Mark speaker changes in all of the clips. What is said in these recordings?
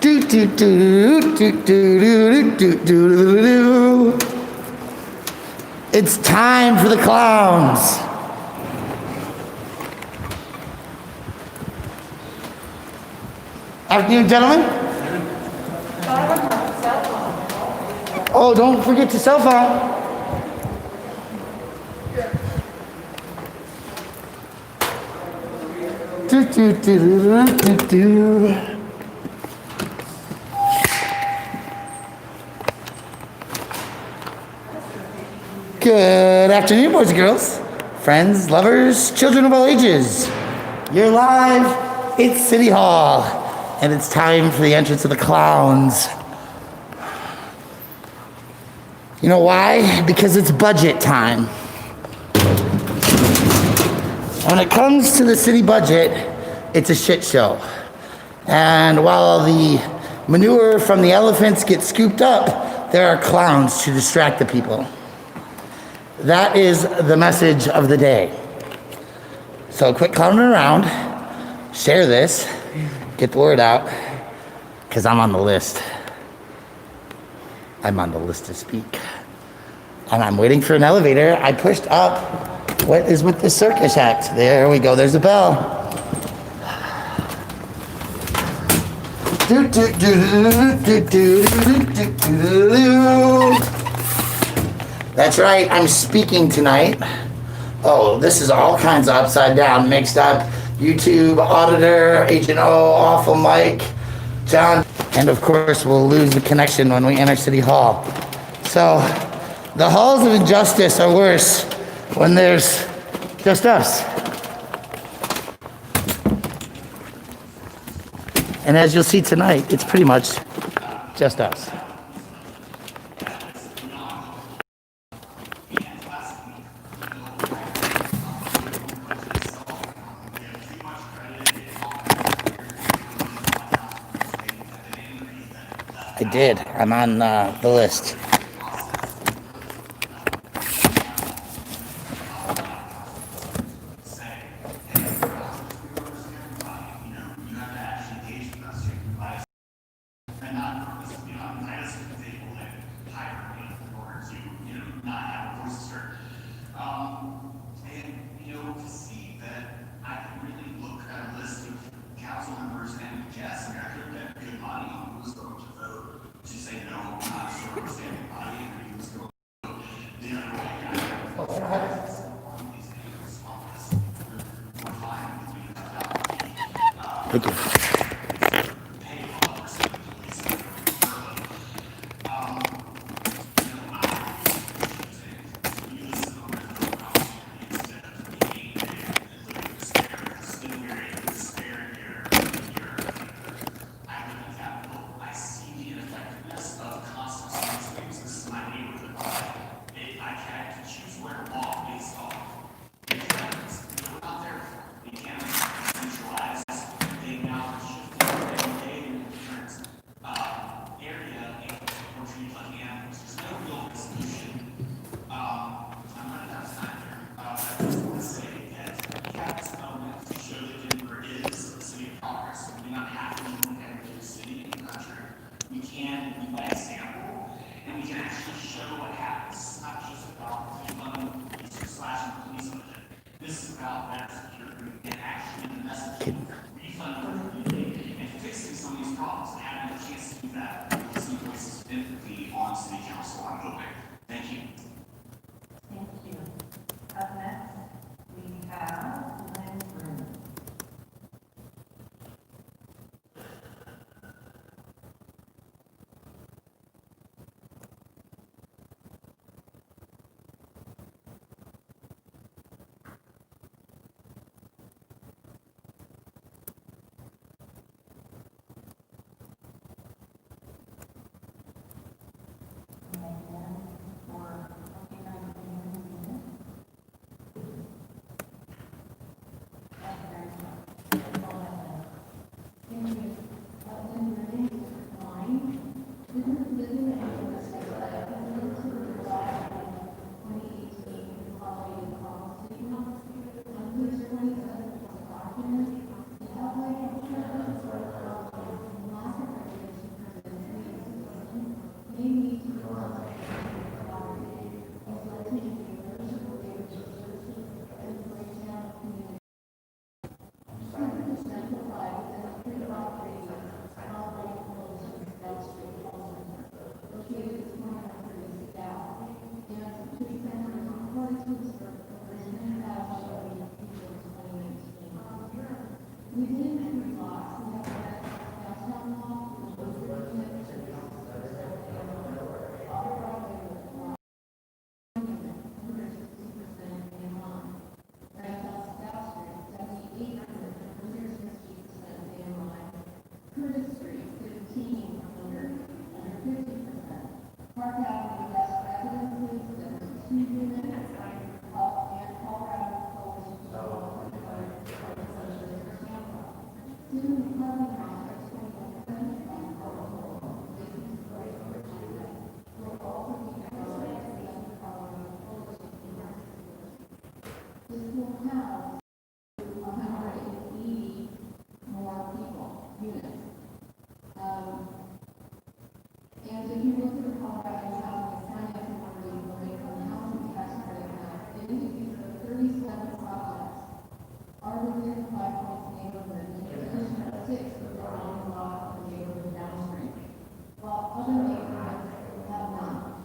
Speaker 1: Do, do, do, do, do, do, do, do, do, do. It's time for the clowns. Afternoon, gentlemen. Oh, don't forget your cell phone. Do, do, do, do, do, do. Good afternoon, boys and girls, friends, lovers, children of all ages. You're live. It's City Hall, and it's time for the entrance of the clowns. You know why? Because it's budget time. When it comes to the city budget, it's a shit show. And while the manure from the elephants gets scooped up, there are clowns to distract the people. That is the message of the day. So quit clowning around, share this, get the word out, because I'm on the list. I'm on the list to speak. And I'm waiting for an elevator. I pushed up. What is with the circus act? There we go, there's a bell. Do, do, do, do, do, do, do, do, do. That's right, I'm speaking tonight. Oh, this is all kinds of upside down, mixed up. YouTube, auditor, Agent O, awful Mike, John. And of course, we'll lose the connection when we enter City Hall. So, the halls of injustice are worse when there's just us. And as you'll see tonight, it's pretty much just us. I did. I'm on the list. Thank you.
Speaker 2: 6 were on the block of the neighborhood downstream, while other neighborhoods have not.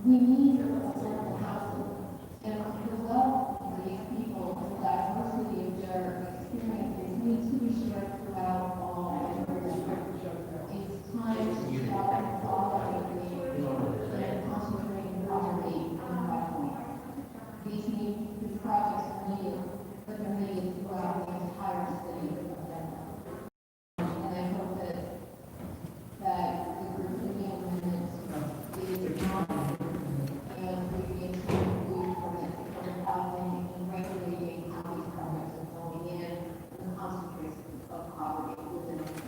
Speaker 2: We need affordable housing, and to preserve these people, the diversity of their experiences needs to be shared throughout all neighborhoods. It's time to stop consolidating and concentrating poverty in High Point. These projects are needed, but they're needed throughout the entire city of Denver. And I hope that the group of amendments is not, and we begin to move from it, from housing and regulating how these projects are going in and concentration of poverty within the city.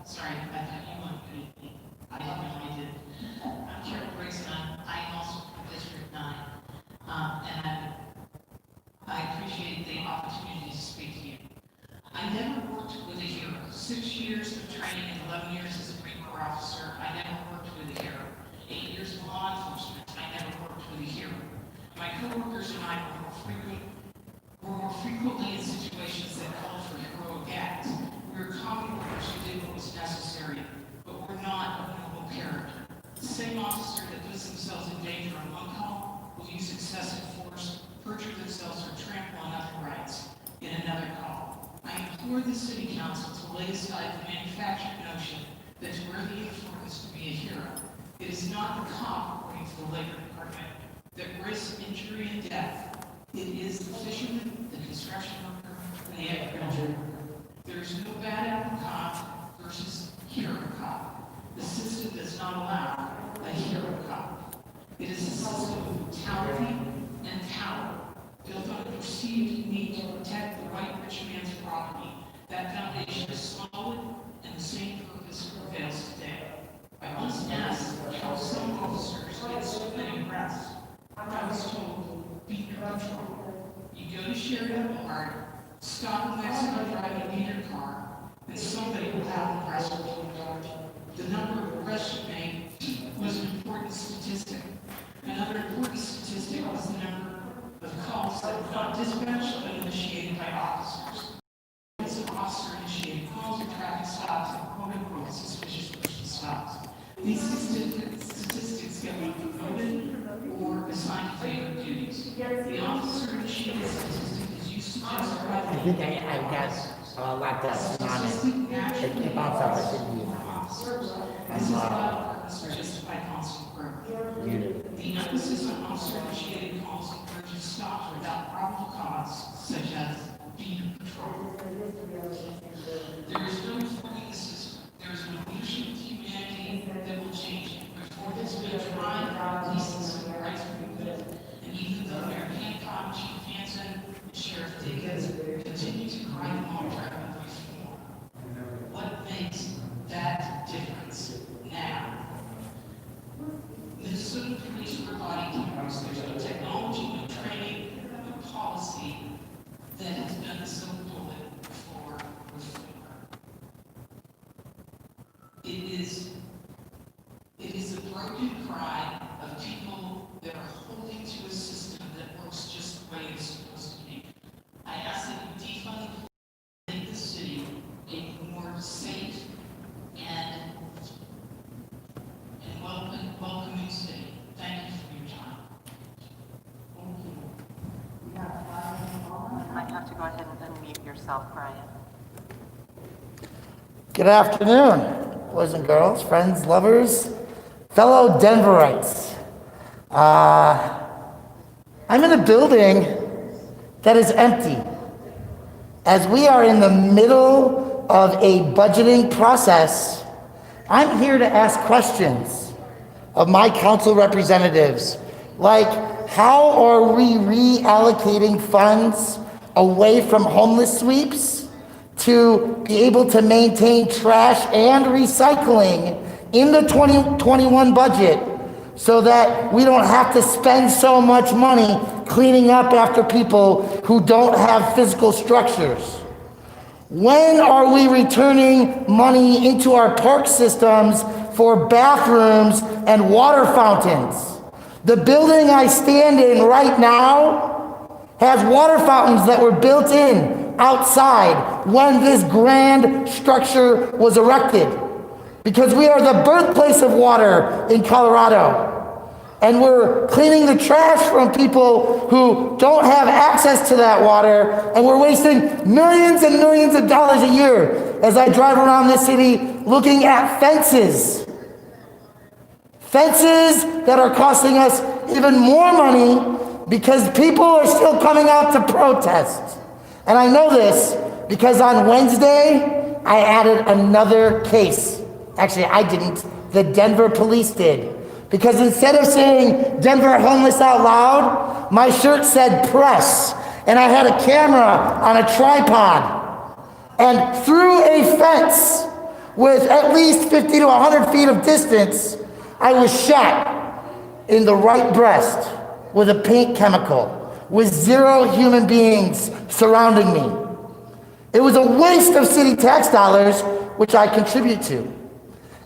Speaker 3: Sorry, I thought you wanted me. I didn't know I did. I'm Carol Grayson. I'm also from District 9. And I appreciate the opportunity to speak to you. I never worked with a hero. 6 years of training and 11 years as a Marine Corps officer, I never worked with a hero. 8 years of law enforcement, I never worked with a hero. My coworkers and I were more frequently in situations that called for heroic acts. We were common workers who did what was necessary, but we're not of noble character. The same officer that puts themselves in danger on one call will use excessive force, perjure themselves, or trample on other rights in another call. I implore the City Council to lay aside the manufactured notion that to wear the uniform is to be a hero. It is not the cop, according to the Labor Department, that risks injury and death. It is the fisherman, the construction worker, and the agriculture worker. There is no bad apple cop versus hero cop. The system does not allow a hero cop. It is a system of brutality and power, built on a perceived need to protect the white rich man's property. That foundation is solid, and the same purpose prevails today. I once asked how some officers get so many arrests. I was told, beat your patrol. You go to Sheridan Boulevard, stop a Mexican driving a beater car, and somebody will have them arrested. The number of arrests you made was an important statistic. Another important statistic was the number of calls that were not dispatched but initiated by officers. Some officer-initiated calls or traffic stops and quote-unquote suspicious person stops. These statistics get me promoted or assigned favored duties. The officer-initiated statistic is used to justify
Speaker 1: I think I've got a lot that's on it. It keep on something.
Speaker 3: This is not a purpose or justified constant growth. The emphasis on officer-initiated calls encourages stops without probable cause, such as beat patrol. There is no reforming the system. There is no leadership of humanity that will change it. Before this been tried, police and civil rights movement, and even though Mayor Hancock, Chief Hansen, and Sheriff Diggins continue to cry the long-term reform. What makes that difference now? Minnesota police were body cameras. There's no technology, no training, no policy that has been the silver bullet for reform. It is a broken cry of people that are holding to a system that works just the way it's supposed to be. I ask that you defund the make the city a more safe and welcoming city. Thank you for your time.
Speaker 4: You might have to go ahead and unmute yourself, Brian.
Speaker 1: Good afternoon, boys and girls, friends, lovers, fellow Denverites. I'm in a building that is empty, as we are in the middle of a budgeting process I'm here to ask questions of my council representatives, like how are we reallocating funds away from homeless sweeps to be able to maintain trash and recycling in the 2021 budget so that we don't have to spend so much money cleaning up after people who don't have physical structures? When are we returning money into our park systems for bathrooms and water fountains? The building I stand in right now has water fountains that were built in outside when this grand structure was erected, because we are the birthplace of water in Colorado. And we're cleaning the trash from people who don't have access to that water, and we're wasting millions and millions of dollars a year as I drive around this city looking at fences. Fences that are costing us even more money because people are still coming out to protest. And I know this because on Wednesday, I added another case. Actually, I didn't. The Denver police did. Because instead of saying Denver homeless out loud, my shirt said press. And I had a camera on a tripod. And through a fence with at least 50 to 100 feet of distance, I was shot in the right breast with a paint chemical with 0 human beings surrounding me. It was a waste of city tax dollars, which I contribute to.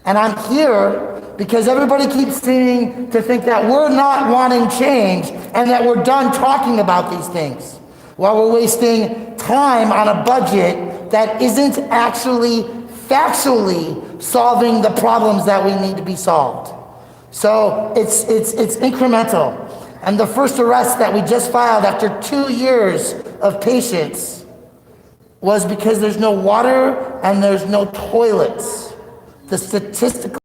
Speaker 1: And I'm here because everybody keeps seeming to think that we're not wanting change and that we're done talking about these things, while we're wasting time on a budget that isn't actually factually solving the problems that we need to be solved. So it's incremental. And the first arrest that we just filed after 2 years of patience was because there's no water and there's no toilets. The statistical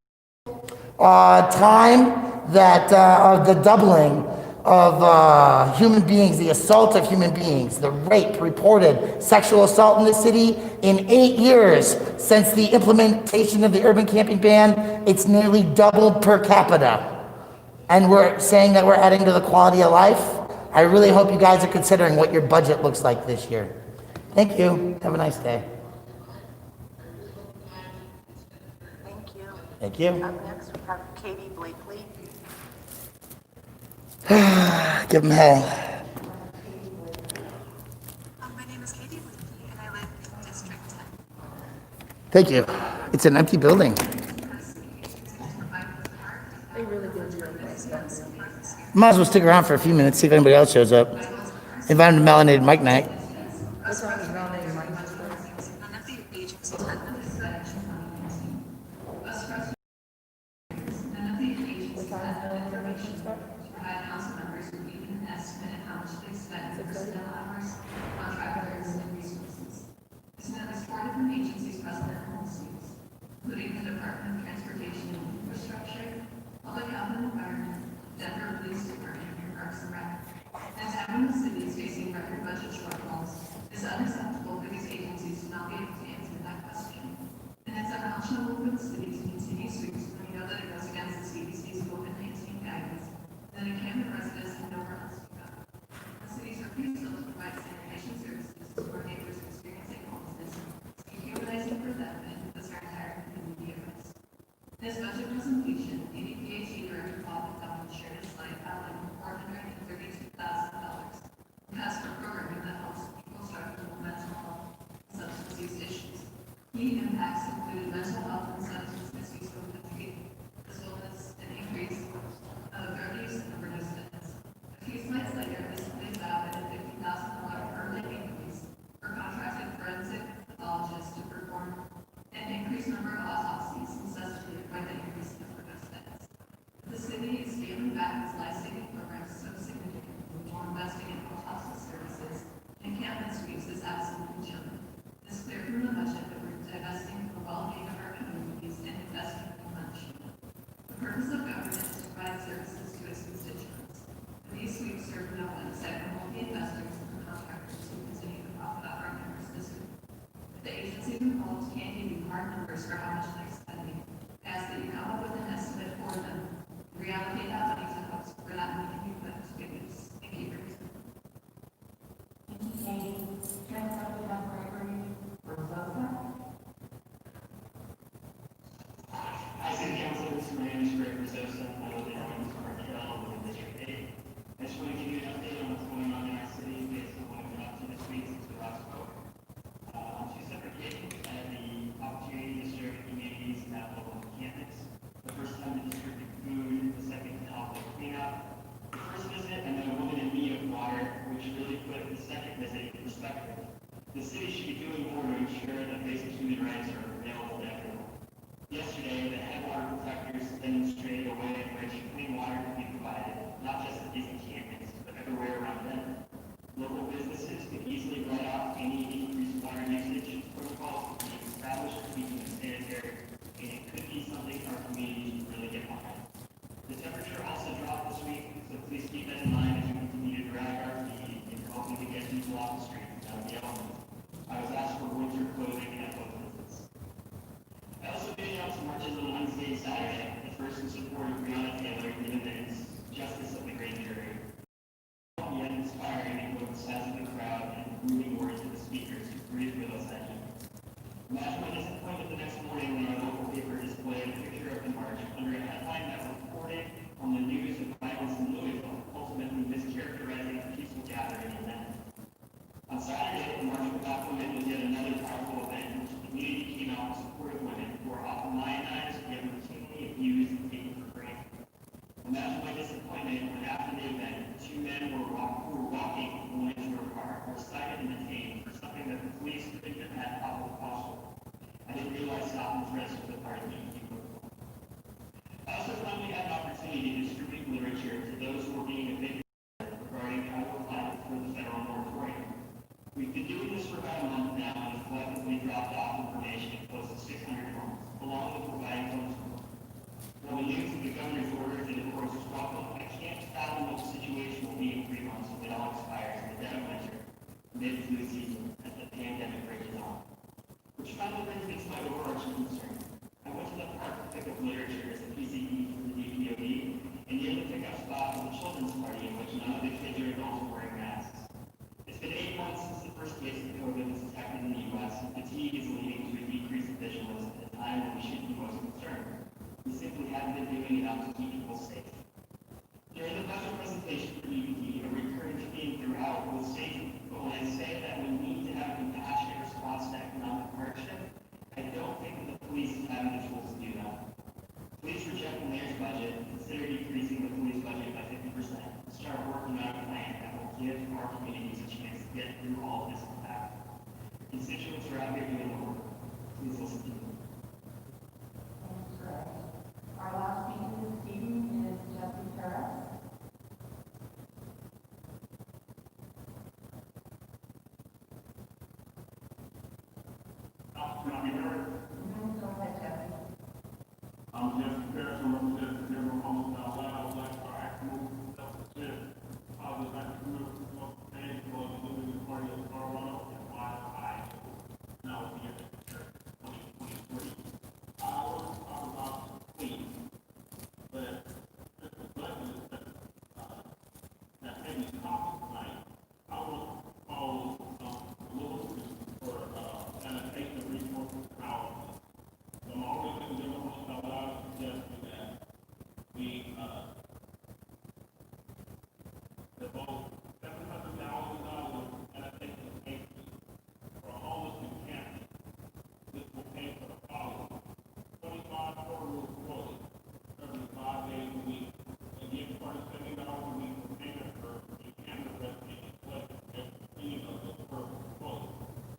Speaker 1: time that of the doubling of human beings, the assault of human beings, the rape, reported sexual assault in the city in 8 years since the implementation of the urban camping ban, it's nearly doubled per capita. And we're saying that we're adding to the quality of life. I really hope you guys are considering what your budget looks like this year. Thank you. Have a nice day.
Speaker 4: Thank you.
Speaker 1: Thank you.
Speaker 4: Up next, we have Katie Blakely.
Speaker 1: Give them hell.
Speaker 5: My name is Katie Blakely, and I live in District 10.
Speaker 1: Thank you. It's an empty building. Might as well stick around for a few minutes, see if anybody else shows up. Invite them to Melanated Mike Night.
Speaker 5: None of the agencies had
Speaker 3: provide council members with even an estimate of how much they spend in personnel hours, contractors, and resources. This note is 4 different agencies present in homeless youth, including the Department of Transportation and Infrastructure, Public Health and Environment, Denver Police Department, and Parks and Rec. As having the city is facing record budget shortfalls is unacceptable for these agencies to not be able to answer that question. And it's unconscionable for the city to continue sweeps when we know that it goes against the CDC's COVID-19 guidance, and that encampment residents have nowhere else to go. The city's refusal to provide sanitation services to our neighbors experiencing homelessness is dehumanizing for them and puts our entire community at risk. In this budget presentation, EDPHE Director Bob McCollum shared his slide outlining $432,000 passed for programming that helps people struggle with mental health and substance use issues. Key impacts included mental health and substance misuse treatment, as well as an increase of drug use and overdose deaths. A few slides later, this plays out at a $50,000 per day increase for contracted forensic pathologists to perform an increased number of autopsies necessitated by the increase in overdose deaths. The city is scaling back
Speaker 6: citizens, my name is Greg Rizzosa. I live in Arlington, Markel, I live in District 8. I just want to give you an update on what's going on in our city based on what I've been up to this week since we last spoke. On two separate occasions, I had the opportunity to serve communities in that local campus. The first time to distribute food, the second to help with cleanup. The first visit, I met a woman in need of water, which really put the second visit in perspective. The city should be doing more to ensure that basic human rights are available to everyone. Yesterday, the headwater protectors demonstrated a way in which clean water can be provided, not just at these encampments, but everywhere around them. Local businesses can easily write off any increased water usage. Protocols can be established to keep them sanitary, and it could be something our communities can really get behind. The temperature also dropped this week, so please keep that in mind as we continue to drag our feet in hoping to get people off the streets and out of the elements. I was asked for winter clothing at both visits. I also made out some marches on Wednesday and Saturday, the first in support of Breonna Taylor, given that it's justice of the grand jury. Yet inspiring in both the size of the crowd and the moving words of the speakers who breathed with us that evening. Imagine my disappointment the next morning when our local paper displayed a picture of the march under a headline that reported on the news of violence in Louisville, ultimately mischaracterizing a peaceful gathering event. On Saturday, the March for Black Women was yet another powerful event in which the community came out in support of women who are often lionized, yet routinely abused and taken for granted. Imagine my disappointment when after the event, two men who were walking from Lynchburg Park were cited and detained for something that the police couldn't have had probable cause for. I didn't realize stop and frisk was a part of the EQ protocol. I also finally had an opportunity to distribute literature to those who were being evicted regarding how to apply for the federal moratorium. We've been doing this for about a month now and have collectively dropped off information in close to 600 homes, along with providing home support. While the news of the governor's orders and of course is welcome, I can't fathom what the situation will be in 3 months when it all expires in the dead of winter, mid-flu season, as the pandemic rages on. Which finally brings me to my overarching concern. I went to the park to pick up literature as a PCE from the DPOD, and near the pickup spot was a children's party in which none of the kids or adults were wearing masks. It's been 8 months since the first case of COVID was detected in the U.S., and fatigue is leading to a decrease in vigilance at a time when we should be most concerned. We simply haven't been doing enough to keep people safe. During the budget presentation for DPD, a recurring theme throughout was safety. But when I say that we need to have a compassionate response to economic hardship, I don't think that the police is having the tools to do that. Please reject the mayor's budget, consider decreasing the police budget by 50%, and start working on a plan that will give our communities a chance to get through all of this impact. Constituents are out here doing the work. Please listen to them.
Speaker 2: Thanks, Greg. Our last speaker this evening is Jesse Harris.
Speaker 6: Can I be heard?
Speaker 2: Go ahead, Jesse.
Speaker 6: I'm Jesse Harris, I'm representing the Denver Homeless Out Loud. I would like to move self-defense. I would like to move self-defense for the living party of Colorado and why I now be at the 2023. I want to talk about please, but this is blessing that maybe topic tonight. I want to follow a little bit for sanitation resources power. So I'm always in the Homeless Out Loud suggesting that we devote $700,000 sanitation safety for homeless encampments. This will pay for the following: 25 portable toilets, 75 days a week, and give $47 a week for payment for encampment residents, and cleaning of the portable toilets.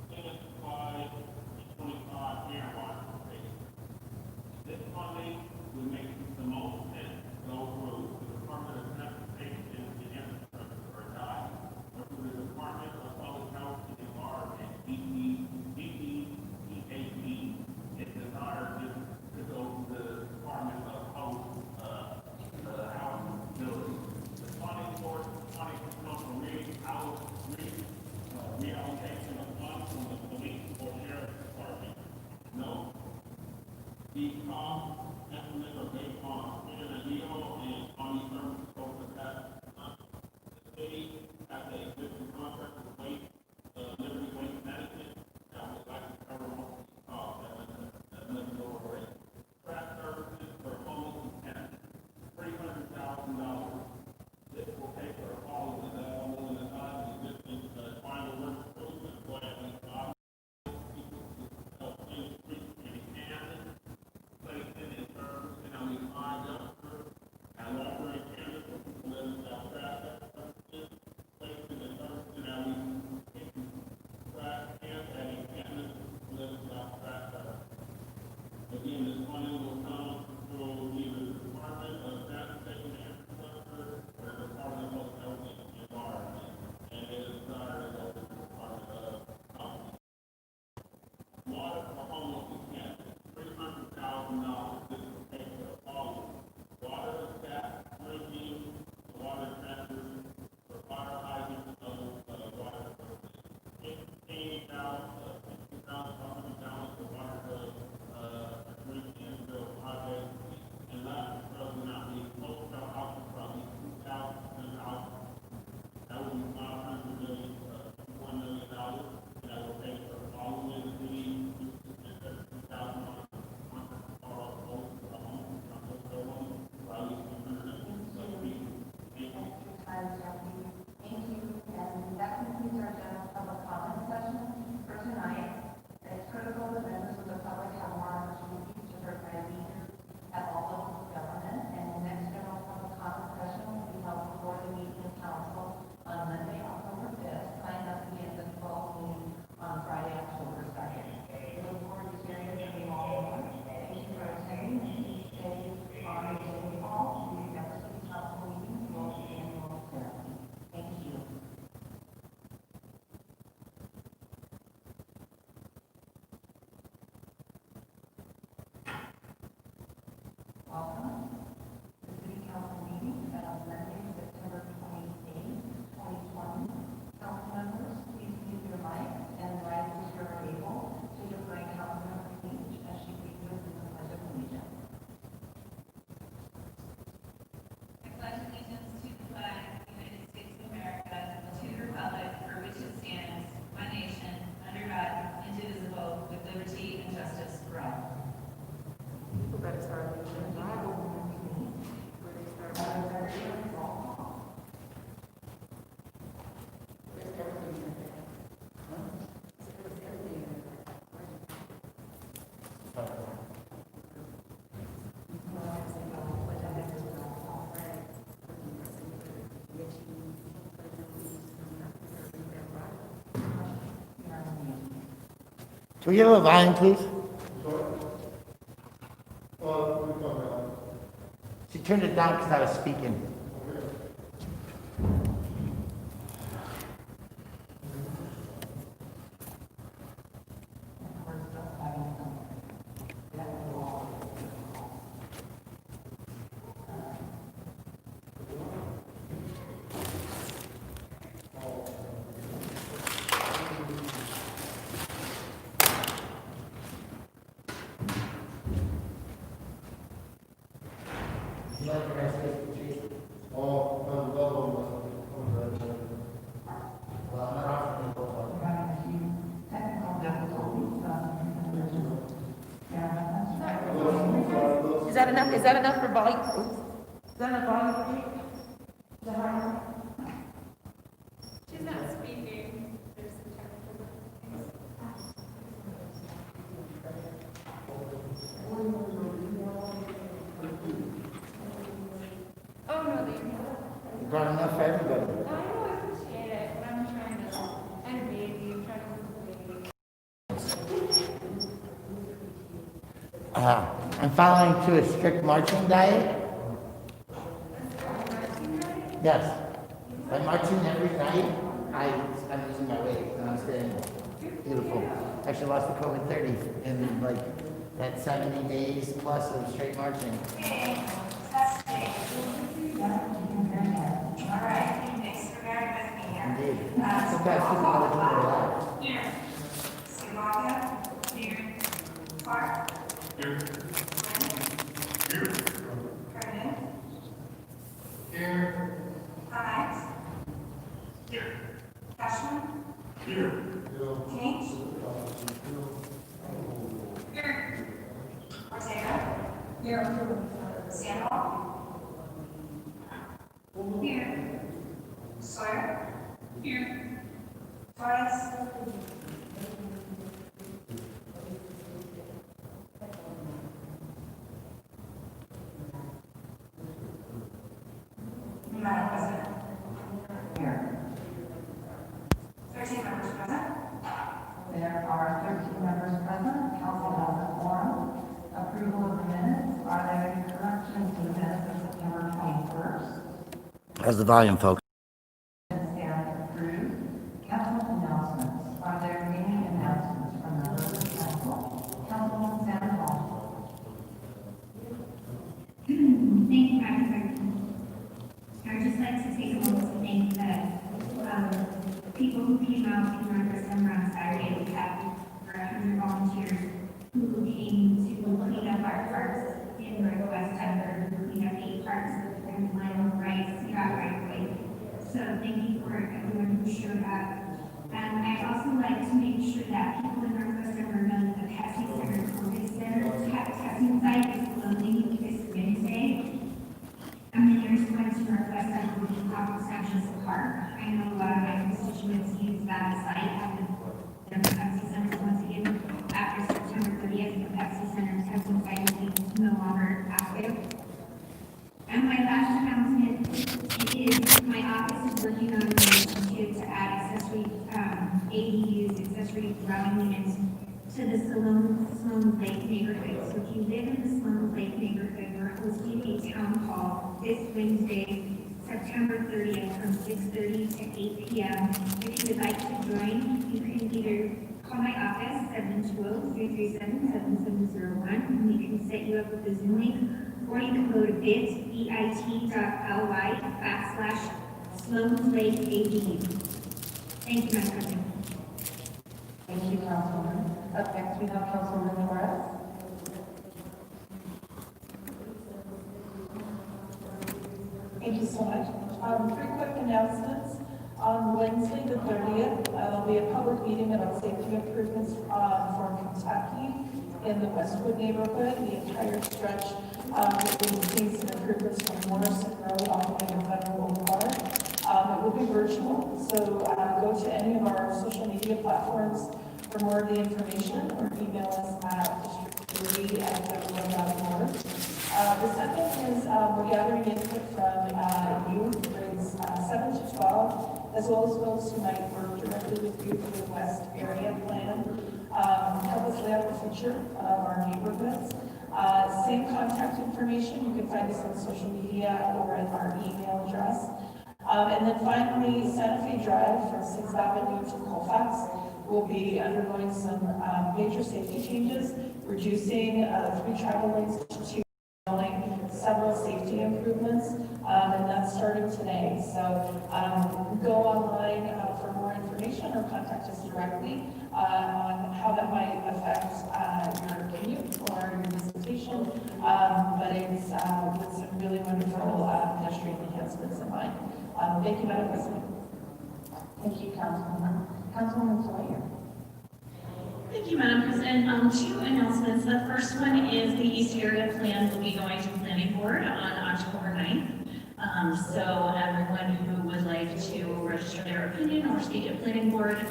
Speaker 6: Cleaning supplies and 25 air water stations. This funding would make the most sense to go through the Department of Transportation and Infrastructure, or DOT, or through the Department of Public Health and Environment, DEPAP, if desired, to go to the Department of Housing Facilities. The funding source comes from reallocation of funds from the police or sheriff's department. No. These costs estimates are based on a deal and on the service scope of that. The city has an existing contract with waste, Liberty Waste Management, that would like to cover most of these costs at a much lower rate. Trash services for homeless
Speaker 2: Welcome. The City Council meeting of Monday, September 28th, 2020. Council members, please mute your mic and rise as you are able to join Councilmember Page as she leads us in the Pledge of Allegiance.
Speaker 5: I pledge allegiance to the flag of the United States of America, to the republic for which it stands, one nation, under God, indivisible, with liberty and justice for all.
Speaker 2: Let us start with the Bible. Where they start with everything.
Speaker 1: Can we get a little volume, please? She turned it down because I was speaking.
Speaker 2: Is that enough? Is that enough for volume? Is that enough volume for you? Is that hard?
Speaker 5: She's not speaking. There's some technical things. Oh, no, they
Speaker 1: You brought enough for everybody.
Speaker 5: I know, I appreciate it, but I'm trying to, and a baby, I'm trying to lose the baby.
Speaker 1: I'm following to a strict marching diet. Yes. By marching every night, I'm losing my weight and I'm staying beautiful. Actually lost the COVID 30 in like that 70 days plus of straight marching.
Speaker 4: All right, thanks for bearing with me here.
Speaker 1: Indeed. Sometimes people want to do it live.
Speaker 4: Here. Sulaga. Here. Clark. Here. Here. Kernan. Here. Hines. Here. Cashman. Here. Page. Here. Ortega. Here. Sandoval. Here. Sawyer. Here. Torres. Madam President.
Speaker 2: Here.
Speaker 4: 13 members present.
Speaker 2: There are 13 members present. Council has a quorum. Approval of the minutes. Are there any corrections to the minutes of September 21st?
Speaker 1: How's the volume, folks?
Speaker 2: Stand approved. Council announcements. Are there any announcements from members of council? Councilwoman Sandoval.
Speaker 7: Thank you, Madam President. I would just like to take a moment to thank the people who came out in our December on Saturday. We have over 100 volunteers who came to clean up our parks in Northwest Denver, who cleaned up 8 parks and Lionel Rice, got right away. So thank you for everyone who showed up. And I'd also like to make sure that people in Northwest Denver know that the testing center, COVID center, testing site is closing this Wednesday. There's one to Northwest Denver, which is off of San Jose Park. I know a lot of my constituents use that site at the Pepsi Center. Once again, after September 30th, the Pepsi Center testing site will be no longer active. And my last announcement is my office is working on an initiative to add accessory ADUs, accessory dwelling units, to the Sloan Lake neighborhood. So if you live in the Sloan Lake neighborhood, we're hosting a town hall this Wednesday, September 30th, from 6:30 to 8 p.m. If you would like to join, you can either call my office, 720-337-7701, and we can set you up with a Zoom link, recording code bit.ly/SloanLakeAD. Thank you, Madam President.
Speaker 8: Thank you, Councilwoman. Up next, we have Councilwoman Torres.
Speaker 9: Thank you so much. Three quick announcements. On Wednesday, the 30th, there'll be a public meeting about safety improvements for Kentucky in the Westwood neighborhood. The entire stretch will see some improvements from Morrison Road all the way to Federal Boulevard. It will be virtual, so go to any of our social media platforms for more of the information, or email us at district3@federal.org. The second is we're gathering input from youth grades 7 to 12, as well as folks who might work directly with youth in the West area plan. Help us lay out the future of our neighborhoods. Same contact information, you can find us on social media or at our email address. And then finally, Santa Fe Drive from 6th Avenue to Colfax will be undergoing some major safety changes, reducing 3 travel lanes to 2, several safety improvements, and that's starting today. So go online for more information or contact us directly on how that might affect your commute or your visitation. But it's with some really wonderful pedestrian enhancements in mind. Thank you, Madam President.
Speaker 8: Thank you, Councilwoman. Councilwoman Sawyer.
Speaker 5: Thank you, Madam President. 2 announcements. The first one is the East Area Plan will be going to Planning Board on October 9th. So everyone who would like to register their opinion or speak at Planning Board,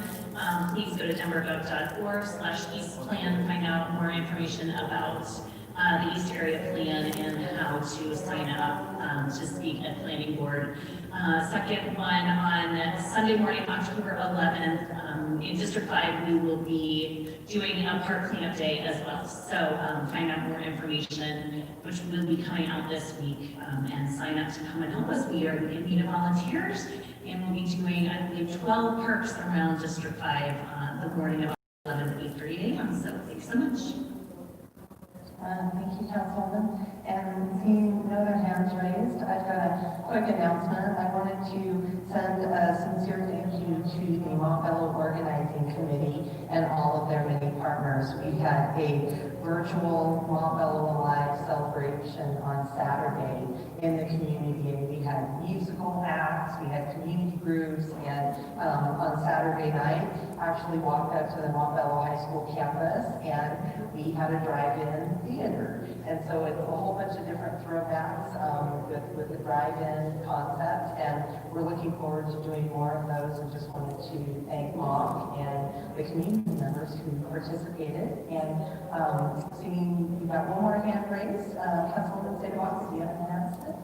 Speaker 5: please go to denvergov.org/eastplan to find out more information about the East Area Plan and how to sign up to speak at Planning Board. Second one, on Sunday morning, October 11th, in District 5, we will be doing a park cleanup day as well. So find out more information, which will be coming out this week, and sign up to come and help us. We are in need of volunteers, and we'll be doing, I believe, 12 parks around District 5 the morning of 11 to 8:30 a.m. So thanks so much.
Speaker 8: Thank you, Councilwoman. And seeing no other hands raised, I've got a quick announcement. I wanted to send a sincere thank you to the Montbello Organizing Committee and all of their many partners. We had a virtual Montbello Alive celebration on Saturday in the community, and we had musical acts, we had community groups, and on Saturday night, actually walked up to the Montbello High School campus, and we had a drive-in theater. And so it's a whole bunch of different throwbacks with the drive-in concept, and we're looking forward to doing more of those, and just wanted to thank Mom and the community members who participated. And seeing we got one more hand raised, Councilwoman Sabah, do you have an announcement?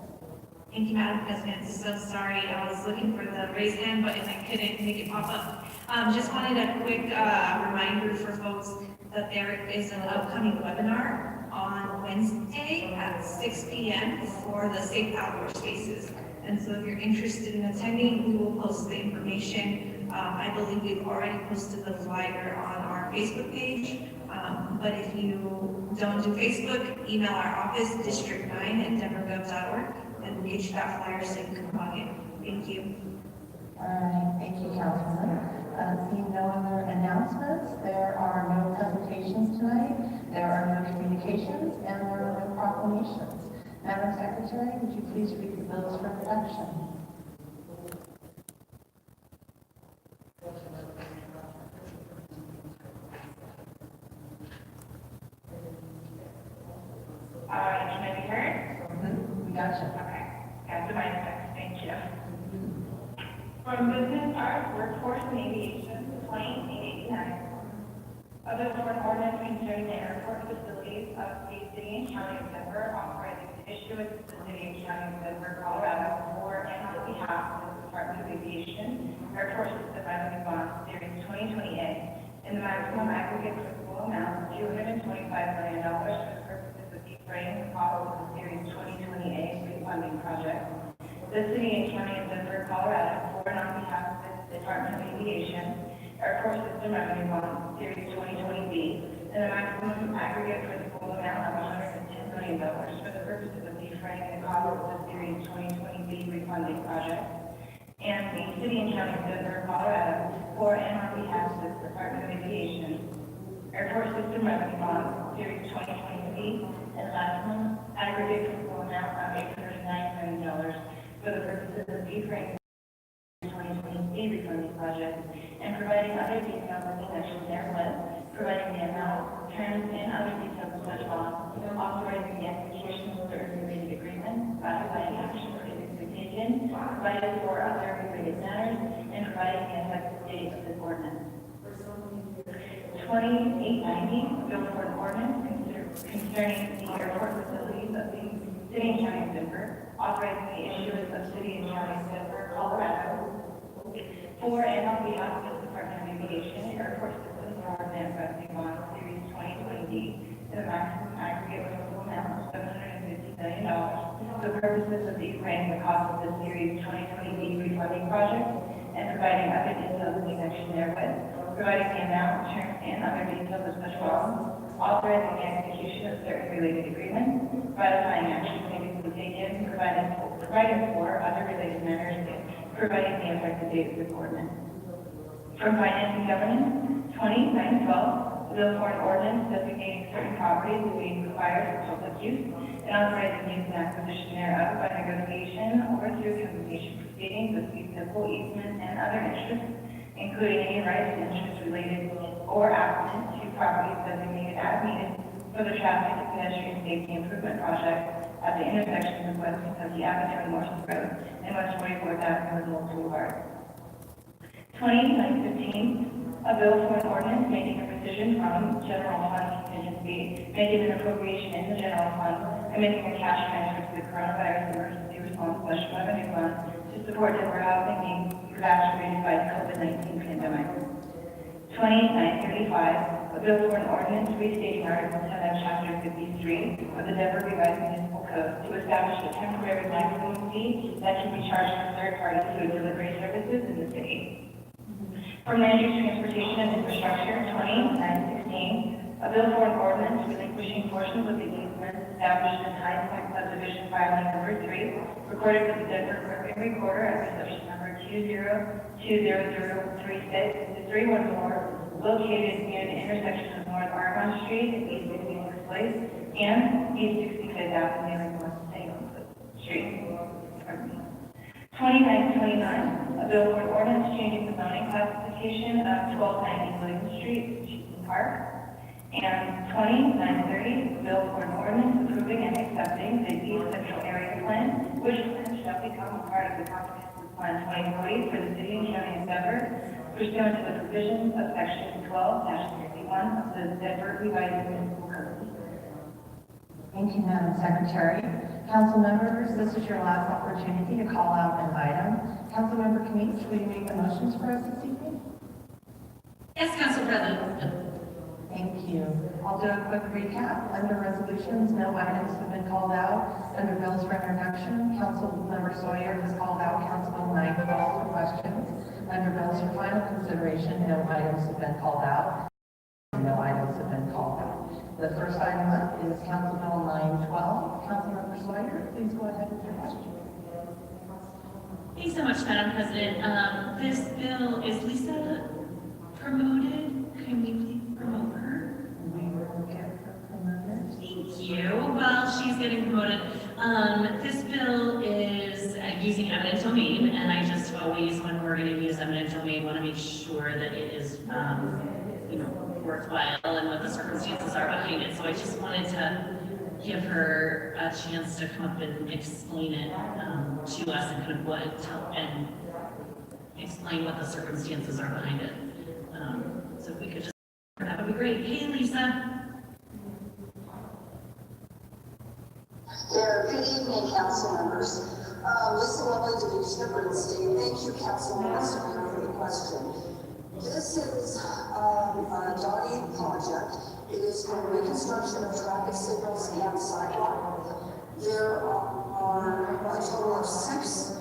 Speaker 5: Thank you, Madam President. So sorry, I was looking for the raise hand button, I couldn't make it pop up. Just wanted a quick reminder for folks that there is an upcoming webinar on Wednesday at 6 p.m. for the safe outdoor spaces. And so if you're interested in attending, we will post the information. I believe we've already posted the flyer on our Facebook page. But if you don't do Facebook, email our office, district9@denvergov.org, and we'll get you that flyer so you can log in. Thank you.
Speaker 8: All right, thank you, Councilman. Seeing no other announcements, there are no presentations tonight, there are no communications, and there are no proclamations. Madam Secretary, would you please read the bills for production?
Speaker 4: All right, can I be heard?
Speaker 8: We got you.
Speaker 4: Okay, got the mic back, thank you. From business, arts, workforce, and aviation, 2889. Other than an ordinance concerning the airport facilities of the city and county of Denver, authorizing the issuance to the city and county of Denver, Colorado, for and on behalf of the Department of Aviation, Airport System Revenue Bond Series 2028, in the maximum aggregate principal amount of $225 million for the purposes of defraying the cost of the Series 2028 refunding project. The city and county of Denver, Colorado, for and on behalf of the Department of Aviation, Airport System Revenue Bond Series 2020B, in a maximum aggregate principal amount of $110 million for the purposes of defraying the cost of the Series 2020B refunding project. And the City and County of Denver, Colorado, for and on behalf of the Department of Aviation, Airport System Revenue Bond, Series 2020B, and last one, aggregate principal amount of $809 million for the purposes of defraying 2020B refunding project, and providing other details in connection therewith, providing the amount, terms, and other details of such bond, authorizing the execution of certain related agreements, ratifying actions previously taken, providing for other related matters, and providing the effective date of this ordinance. 2890, bill for an ordinance concerning the airport facilities of the City and County of Denver, authorizing the issuance of City and County of Denver, Colorado, for and on behalf of the Department of Aviation, Airport System Broadband Revenue Bond Series 2020D, in the maximum aggregate principal amount of $750 million for the purposes of defraying the cost of the Series 2020D refunding project, and providing other details in connection therewith, providing the amount, terms, and other details of such bonds, authorizing the execution of certain related agreements, ratifying actions previously taken, providing for other related matters, and providing the effective date of this ordinance. From Finance and Governance, 2912, a bill for an ordinance designating certain properties as being required for public use, and authorizing use and acquisition thereof by negotiation or through condemnation proceedings with fee simple easement and other interests, including any rights and interests related or applicant to properties designated as needed for the traffic and pedestrian safety improvement project at the intersection of West Kentucky Avenue and Morris Road and West 44th Avenue and Wolf Boulevard. 2915, a bill for an ordinance making a rescission from general fund contingency, making an appropriation in the general fund, and making a cash transfer to the coronavirus emergency response special revenue fund to support Denver housing needs exacerbated by the COVID-19 pandemic. 2935, a bill for an ordinance restating Article 10 of Chapter 53 of the Denver Revised Municipal Code to establish a temporary maximum fee that can be charged for third-party food delivery services in the city. From Land Use, Transportation, and Infrastructure, 2916, a bill for an ordinance relinquishing portions of the easement established in High Point Subdivision Filing Number 3, recorded with the Denver Clerk and Recorder at reception number 2020036 to 314, located near the intersection of North Argonne Street and East 66th Place and East 65th Avenue and North Salem Street. 2929, a bill for an ordinance changing the zoning classification of 1290 William Street, Cheaton Park. And 2930, a bill for an ordinance approving and accepting the East Central Area Plan, which plan shall become a part of the Comprehensive Plan 2040 for the City and County of Denver, pursuant to the provisions of Section 12-61 of the Denver Revised Municipal Code.
Speaker 8: Thank you, Madam Secretary. Council members, this is your last opportunity to call out an item. Councilmember Kanice, will you make the motions for us this evening?
Speaker 5: Yes, Council President.
Speaker 8: Thank you. I'll do a quick recap. Under resolutions, no items have been called out. Under bills for introduction, Councilmember Sawyer has called out Councilman Knight for questions. Under bills for final consideration, no items have been called out. No items have been called out. The first item up is Council Bill 912. Councilmember Sawyer, please go ahead with your question.
Speaker 5: Thanks so much, Madam President. This bill, is Lisa promoted? Can we please promote her?
Speaker 8: We will get her promoted.
Speaker 5: Thank you. Well, she's getting promoted. This bill is using eminent domain, and I just always, when we're going to use eminent domain, want to make sure that it is, worthwhile and what the circumstances are behind it. So I just wanted to give her a chance to come up and explain it to us and kind of and explain what the circumstances are behind it. So if we could just, that would be great. Hey, Lisa.
Speaker 10: Good evening, council members. Lisa, lovely to meet you, Bernstein. Thank you, Councilman Sawyer, for the question. This is a Dottie project. It is for reconstruction of traffic signals and sidewalk. There are a total of six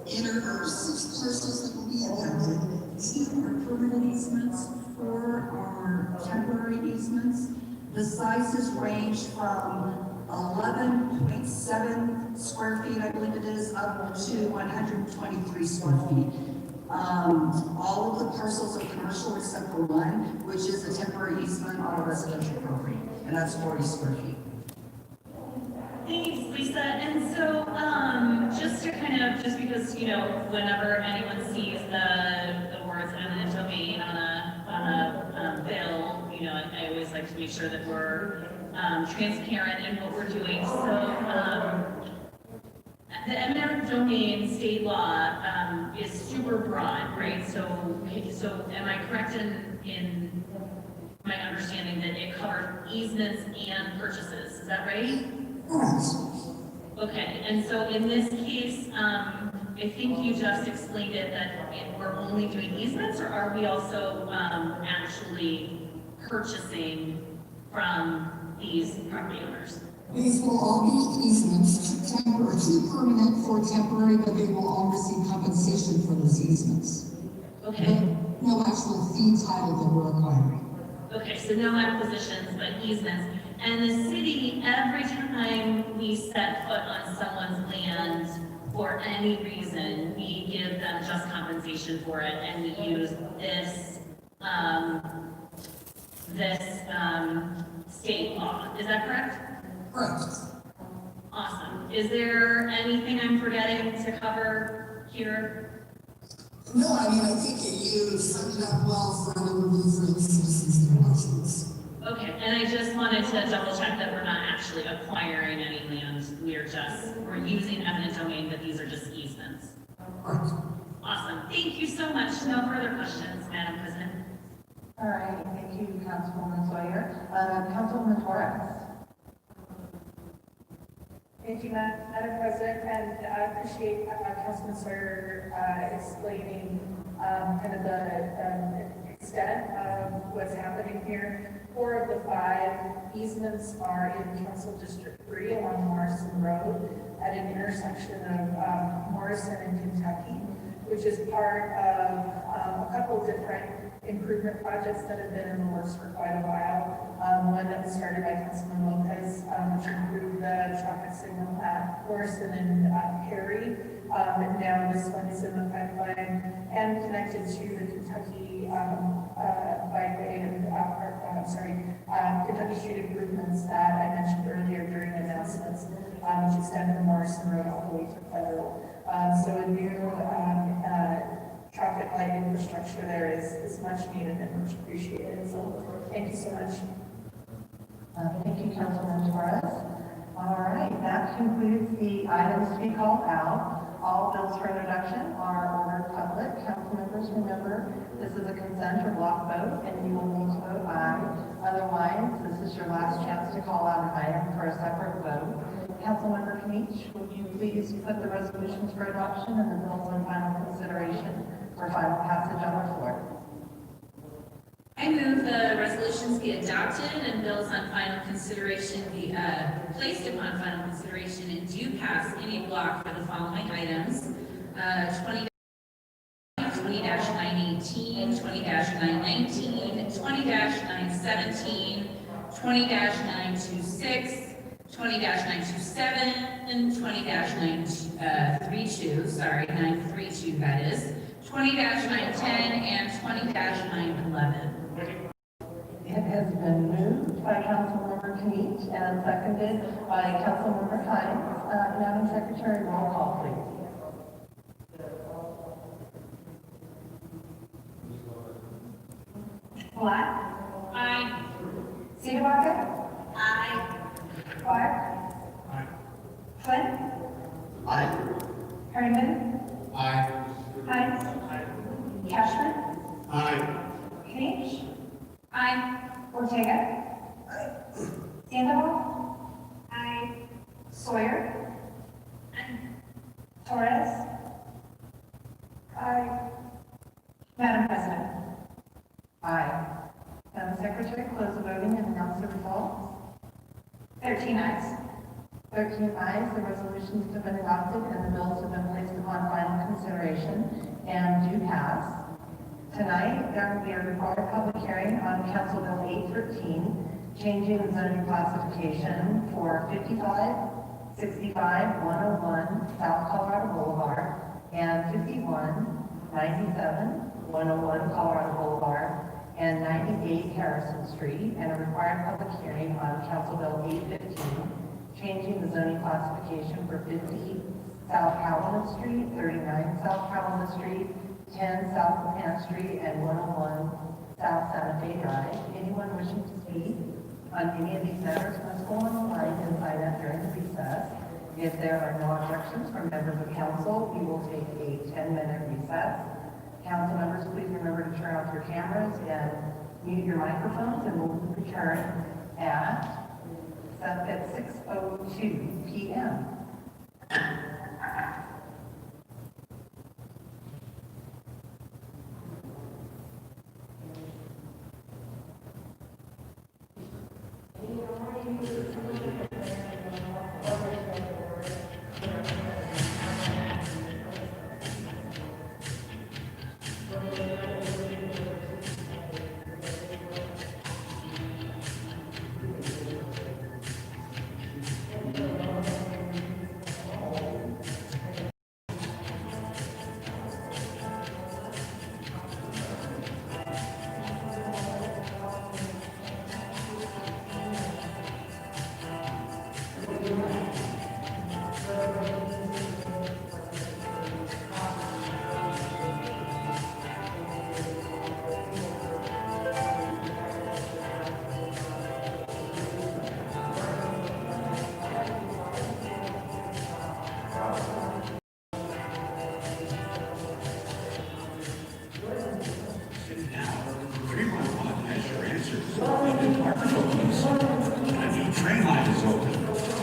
Speaker 10: parcels that will be impacted. 2 are permanent easements, 4 are temporary easements. The sizes range from 11.6 97 square feet, I believe it is, up to 123 square feet. All of the parcels are commercial except for one, which is a temporary easement on a residential property, and that's 40 square feet.
Speaker 5: Thanks, Lisa. And so, just to kind of, just because, you know, whenever anyone sees the words eminent domain on a bill, you know, I always like to make sure that we're transparent in what we're doing. So, the eminent domain state law is super broad, right? So am I correct in my understanding that it covers easements and purchases? Is that right? Okay, and so in this case, I think you just explained it that we're only doing easements, or are we also actually purchasing from these property owners?
Speaker 10: These will all be easements, temporary, permanent for temporary, but they will all receive compensation for those easements.
Speaker 5: Okay.
Speaker 10: But no actual fee title that we're acquiring.
Speaker 5: Okay, so no acquisitions, but easements. And the city, every time we set foot on someone's land for any reason, we give them just compensation for it, and we use this, state law. Is that correct?
Speaker 10: Correct.
Speaker 5: Awesome. Is there anything I'm forgetting to cover here?
Speaker 10: No, I mean, I think you summed it up well for the review for the citizens and elections.
Speaker 5: Okay, and I just wanted to double check that we're not actually acquiring any land. We're using eminent domain, but these are just easements.
Speaker 10: Right.
Speaker 5: Awesome. Thank you so much. No further questions, Madam President.
Speaker 8: All right, thank you, Councilwoman Sawyer. Councilwoman Torres.
Speaker 9: Thank you, Madam President, and I appreciate Councilman Sawyer explaining kind of the extent of what's happening here. 4 of the 5 easements are in Council District 3 along Morrison Road at an intersection of Morrison and Kentucky, which is part of a couple of different improvement projects that have been in the works for quite a while. One that was started by Councilman Lopez, which improved the traffic signal at Morrison and Perry. And now this one is in the pipeline and connected to the Kentucky bikeway and Kentucky Street improvements that I mentioned earlier during announcements, which extend from Morrison Road all the way to Federal. So a new traffic light infrastructure there is much needed and much appreciated. So thank you so much.
Speaker 8: Thank you, Councilman Torres. All right, that concludes the items to be called out. All bills for introduction are ordered public. Council members, remember, this is a consent or block vote, and you will need to vote aye. Otherwise, this is your last chance to call out an item for a separate vote. Councilmember Kniech, would you please put the resolutions for adoption and the bills on final consideration for final passage on the floor?
Speaker 5: I move the resolutions be adopted and bills on final consideration be placed upon final consideration and do pass in a block for the following items. 20-918, 20-919, 20-917, 20-926, 20-927, 932, that is, 20-910, and 20-911.
Speaker 8: It has been moved by Councilmember Kniech and seconded by Councilmember Hines. Madam Secretary, roll call, please.
Speaker 7: Black.
Speaker 5: Aye.
Speaker 7: Cedarbacher.
Speaker 5: Aye.
Speaker 7: Clark.
Speaker 6: Aye.
Speaker 7: Flynn.
Speaker 1: Aye.
Speaker 7: Herman.
Speaker 6: Aye.
Speaker 7: Hines.
Speaker 6: Aye.
Speaker 7: Cashman.
Speaker 6: Aye.
Speaker 7: Kniech.
Speaker 5: Aye.
Speaker 7: Ortega. Sandoval. Aye. Sawyer. Torres.
Speaker 9: Aye.
Speaker 7: Madam President.
Speaker 8: Aye. Madam Secretary, close the voting and announce the results.
Speaker 7: 13 ayes.
Speaker 8: 13 ayes, the resolutions have been adopted and the bills have been placed upon final consideration and do pass. Tonight, there will be a required public hearing on Council Bill 813, changing the zoning classification for 55, 65-101 South Colorado Boulevard, and 51-97-101 Colorado Boulevard, and 98 Harrison Street, and a required public hearing on Council Bill 815, changing the zoning classification for 50 South Calumet Street, 39 South Calumet Street, 10 South Lapan Street, and 101 South Santa Fe Drive. Anyone wishing to speak on any of these matters must go on the line and sign up during the recess. If there are no objections from members of council, we will take a 10-minute recess. Council members, please remember to turn off your cameras and mute your microphones, and we'll return at 6:02 p.m.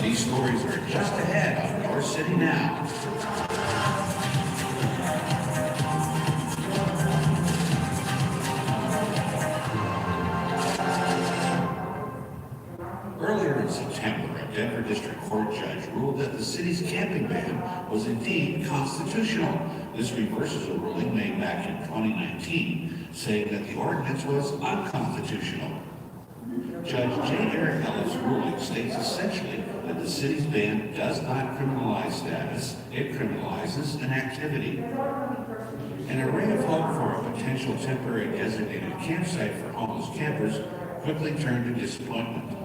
Speaker 11: These stories are just ahead on Your City Now. Earlier in September, a Denver District Court judge ruled that the city's camping ban was indeed constitutional. This reverses a ruling made back in 2019, saying that the ordinance was unconstitutional. Judge J. Eric Ellis' ruling states essentially that the city's ban does not criminalize status, it criminalizes an activity. An array of hope for a potential temporary designated campsite for homeless campers quickly turned to disappointment.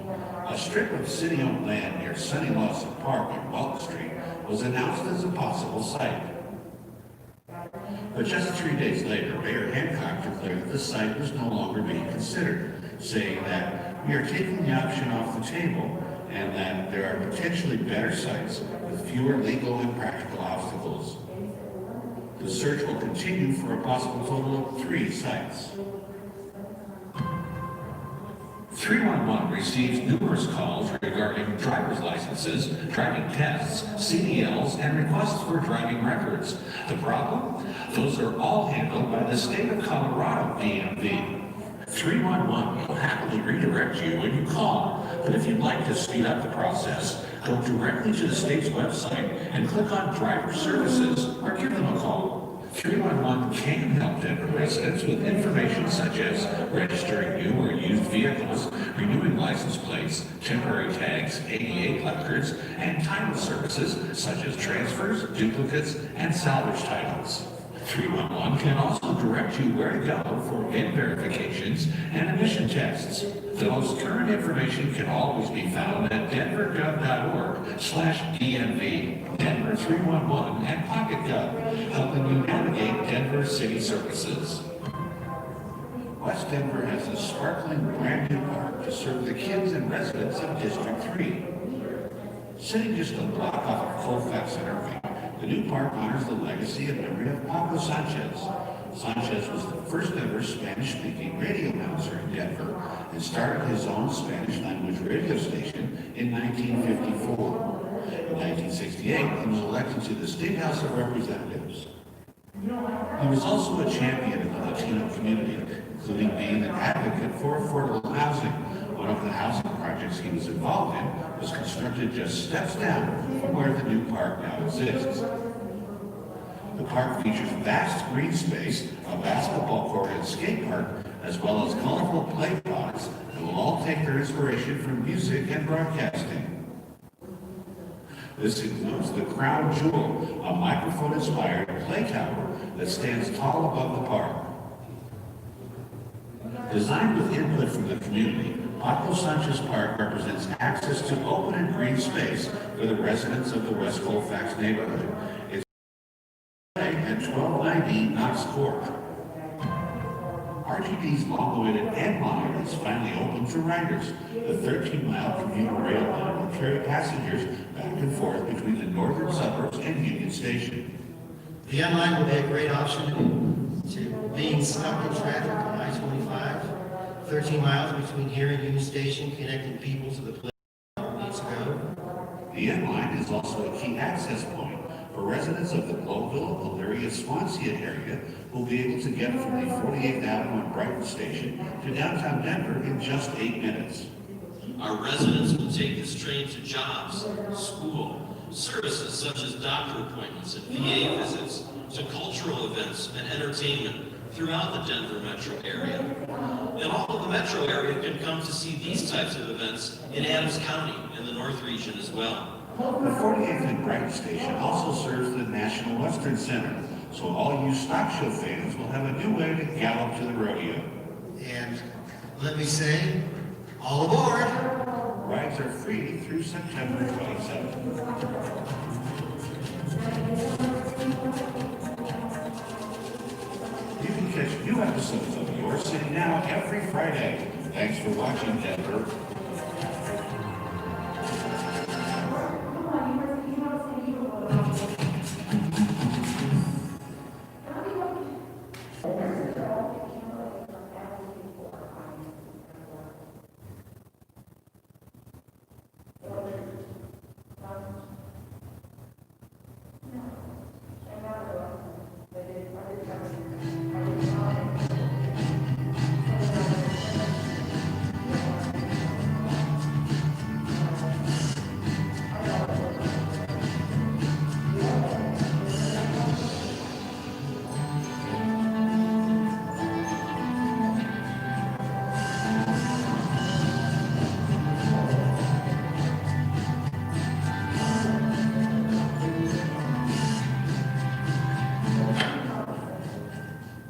Speaker 11: A strip of city-owned land near Sunny Lawson Park on Welk Street was announced as a possible site. But just 3 days later, Mayor Hancock declared that the site was no longer being considered, saying that we are taking the option off the table and that there are potentially better sites with fewer legal and practical obstacles. The search will continue for a possible total of 3 sites. 311 receives numerous calls regarding driver's licenses, driving tests, CDLs, and requests for driving records. The problem? Those are all handled by the state of Colorado DMV. 311 will happily redirect you when you call, but if you'd like to speed up the process, go directly to the state's website and click on Driver Services or give them a call. 311 can help Denver residents with information such as registering new or used vehicles, renewing license plates, temporary tags, ADA placards, and title services such as transfers, duplicates, and salvage titles. 311 can also direct you where to go for VIN verifications and emission tests. The most current information can always be found at denvergov.org/DMV. Denver 311 and PocketGov, helping you navigate Denver city services. West Denver has a sparkling brand new park to serve the kids and residents of District 3. Sitting just a block off of Colfax and Irving, the new park honors the legacy and memory of Paco Sanchez. Sanchez was the first ever Spanish-speaking radio announcer in Denver and started his own Spanish-language radio station in 1954. In 1968, he was elected to the State House of Representatives. He was also a champion in the Latino community, including being an advocate for affordable housing. One of the housing projects he was involved in was constructed just steps down from where the new park now exists. The park features vast green space, a basketball court and skate park, as well as colorful play pods that will all take their inspiration from music and broadcasting. This includes the Crown Jewel, a microphone-inspired play tower that stands tall above the park. Designed with input from the community, Paco Sanchez Park represents access to open and green space for the residents of the West Colfax neighborhood. It's at 1290 Knox Court. RTD's long-awaited N line is finally open for riders. The 13-mile commuter rail line will carry passengers back and forth between the northern suburbs and Union Station.
Speaker 12: The N line will be a great option to being stuck in traffic on I-25, 13 miles between here and Union Station, connecting people to the place where needs to go.
Speaker 11: The N line is also a key access point for residents of the Globeville, Elyria, Swansea area who will be able to get from the 48th Avenue and Brighton Station to downtown Denver in just 8 minutes.
Speaker 13: Our residents will take this train to jobs, school, services such as doctor appointments and VA visits, to cultural events and entertainment throughout the Denver metro area. And all of the metro area can come to see these types of events in Adams County and the North region as well.
Speaker 11: The 48th and Brighton Station also serves the National Western Center, so all you stock show fans will have a new way to gallop to the rodeo.
Speaker 12: And let me say, all aboard!
Speaker 11: Rides are free through September 27th. You can catch new episodes of Your City Now every Friday. Thanks for watching, Denver.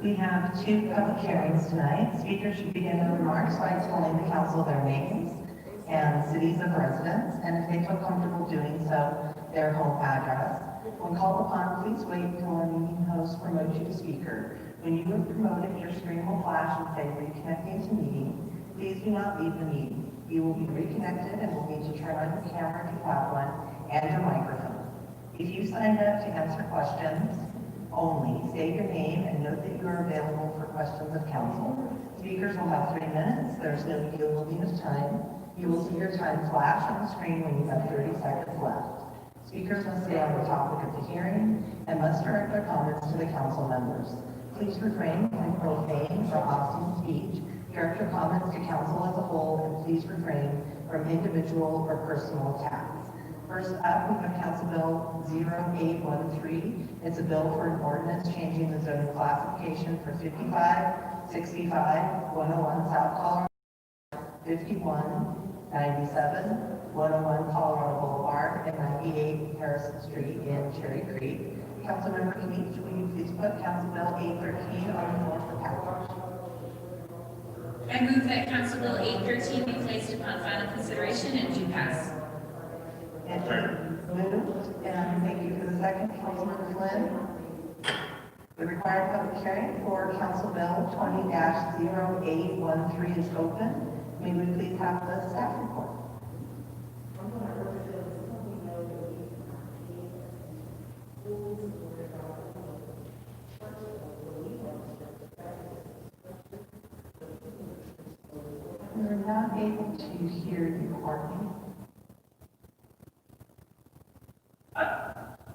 Speaker 8: We have 2 public hearings tonight. Speakers should begin their remarks by telling the council their names and cities of residence, and if they feel comfortable doing so, their home address. When called upon, please wait until our meeting host promotes you to speaker. When you are promoted, your screen will flash and say reconnecting to meeting. Please do not leave the meeting. You will be reconnected and will need to turn on your camera if you have one and your microphone. If you signed up to answer questions only, say your name and note that you are available for questions of council. Speakers will have 3 minutes. There's no yielding of time. You will see your time flash on the screen when you have 30 seconds left. Speakers must stay on the topic of the hearing and must direct their comments to the council members. Please refrain from profane or obscene speech. Direct your comments to council as a whole, and please refrain from individual or personal attacks. First up, we have Council Bill 0813. It's a bill for an ordinance changing the zoning classification for 55, 65, 101 South Colorado, 51, 97, 101 Colorado Boulevard, and 98 Harrison Street in Cherry Creek. Councilmember Keith, will you please put Council Bill 813 on the floor for passage?
Speaker 5: I move that Council Bill 813 be placed upon final consideration and do pass.
Speaker 8: And moved, and thank you for the second, Councilmember Flynn. The required public hearing for Council Bill 20-0813 is open. May we please have the staff report? We're not able to hear you, Courtney.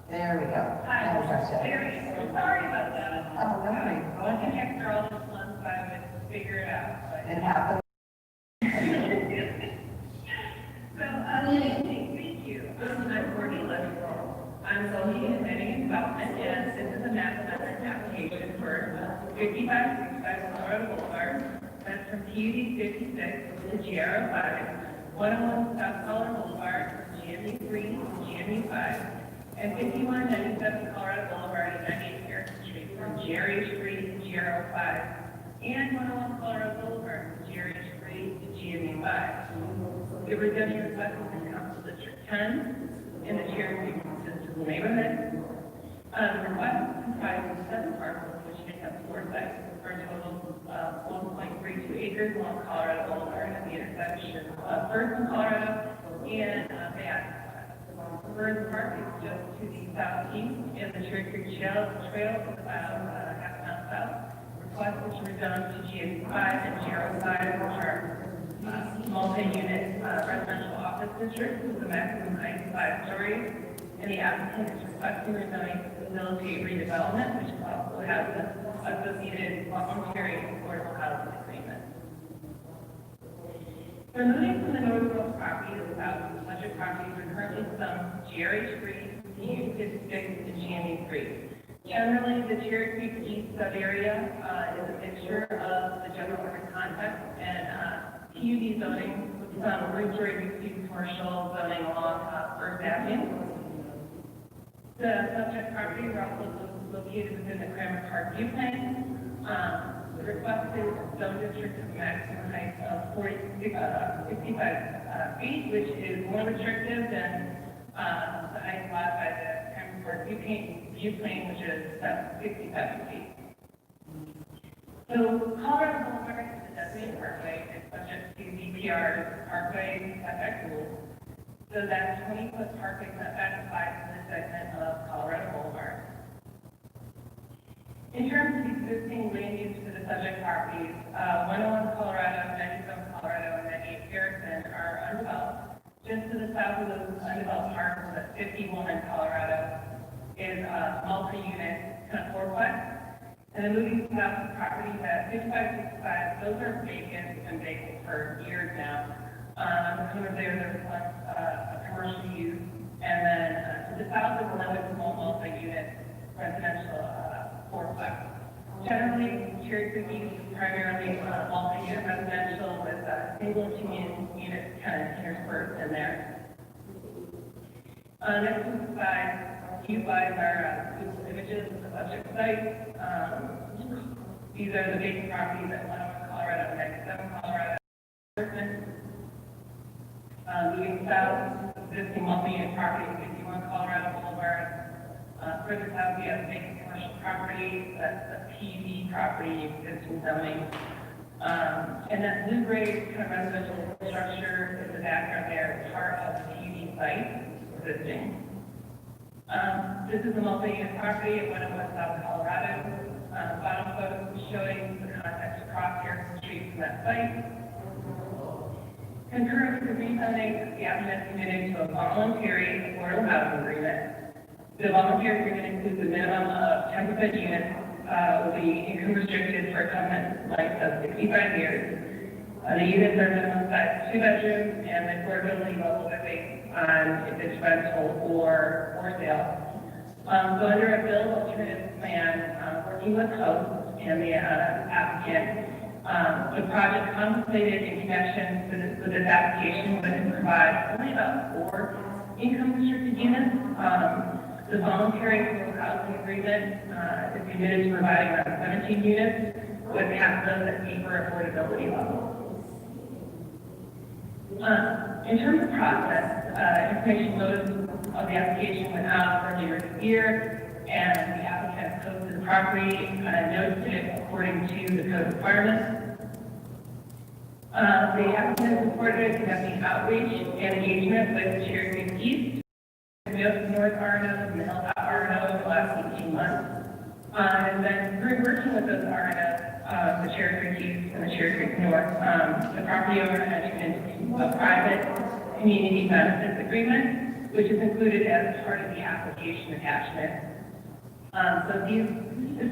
Speaker 8: There we go.
Speaker 4: Hi,
Speaker 8: Now we got you.
Speaker 4: sorry about that.
Speaker 8: Oh, no worries.
Speaker 4: I wasn't after all this months, but I would figure it out.
Speaker 8: It happened.
Speaker 4: So, thank you. I'm Courtney Leventhal. I'm zoning and planning and development, and this is a mathematics application for 5565 Colorado Boulevard. That's from PUD 56 to GR 5, 101 South Colorado Boulevard, GR GMU3 to GMU5, and 5197 Colorado Boulevard and 98 Harrison Street from GRH3 to GR05, and 101 Colorado Boulevard from GRH3 to GMU5. The rezoning request is in Council District 10 in the Cherokee Municipal Neighborhood. The request comprises 7 parcels, which make up 4 sites, for a total of 1.32 acres along Colorado Boulevard at the intersection of First and Colorado and Bass. Burns Park is just to the southeast, and the Cherokee Trail is about half a mile south. Request is rezoned to GS5 and GR5, which are multi-unit residential office districts with a maximum height of 5 stories. And the applicant is requesting rezoning to facilitate redevelopment, which also has an associated voluntary affordable housing agreement. For moving from the northwest property to the south, the subject properties are currently zoned GRH3, U56, and GMU3. Generally, the Cherokee East sub-area is a mixture of the general urban context and PUD zoning with some three-story mixed-use commercial zoning along First Avenue. The subject properties are also located within the Cranmer Park viewplain. The requested zone district has a maximum height of 65 feet, which is more restrictive than the height allowed by the Cranmer Park viewplain, which is 67 feet. So Colorado Boulevard is a designated parkway. It's subject to DPR's parkway setback rules. So that 20-foot parkway setback applies to this segment of Colorado Boulevard. In terms of existing land use for the subject properties, 101 Colorado, 97 Colorado, and 98 Harrison are undeveloped. Just to the south of those undeveloped parcels at 51 in Colorado is a multi-unit kind of fourplex. And then moving south to properties at 5565, those are vacant and vacant for years now. Some of there reflects a commercial use, and then to the south is another small multi-unit residential fourplex. Generally, Cherokee East is primarily multi-unit residential with single to units kind of interspersed in there. Next to the side, you guys are Google images of the subject site. These are the vacant properties at 101 Colorado, 97 Colorado. Moving south, existing multi-unit property, 51 Colorado Boulevard. Further south, we have vacant commercial property, that's a PV property, existing zoning. And that blue-gray kind of residential structure in the background there is part of the PV site existing. This is a multi-unit property at 101 South Colorado. Bottom photo showing the context across Harrison Street from that site. Concurrent with the rezoning, the applicant committed to a voluntary affordable housing agreement. The voluntary agreement includes a minimum of 10% units will be income restricted for a covenant length of 65 years. The units are minimum size 2 bedrooms, and the affordability level is based on if it's rental or for sale. So under a build alternative plan, working with hosts and the applicant, the project contemplated in connection with this application would provide only about 4 income restricted units. The voluntary affordable housing agreement is committed to providing around 17 units with half those at deeper affordability levels. In terms of process, information notice of the application went out earlier this year, and the applicant posted the property noticed it according to the code requirements. The applicant reported conducting outreach and engagement with Cherokee East, North RNOs, and the Hilltop RNO in the last 18 months. And then through working with those RNOs, the Cherokee East and the Cherokee North, the property owner entered into a private community benefits agreement, which is included as part of the application attachment. So these 2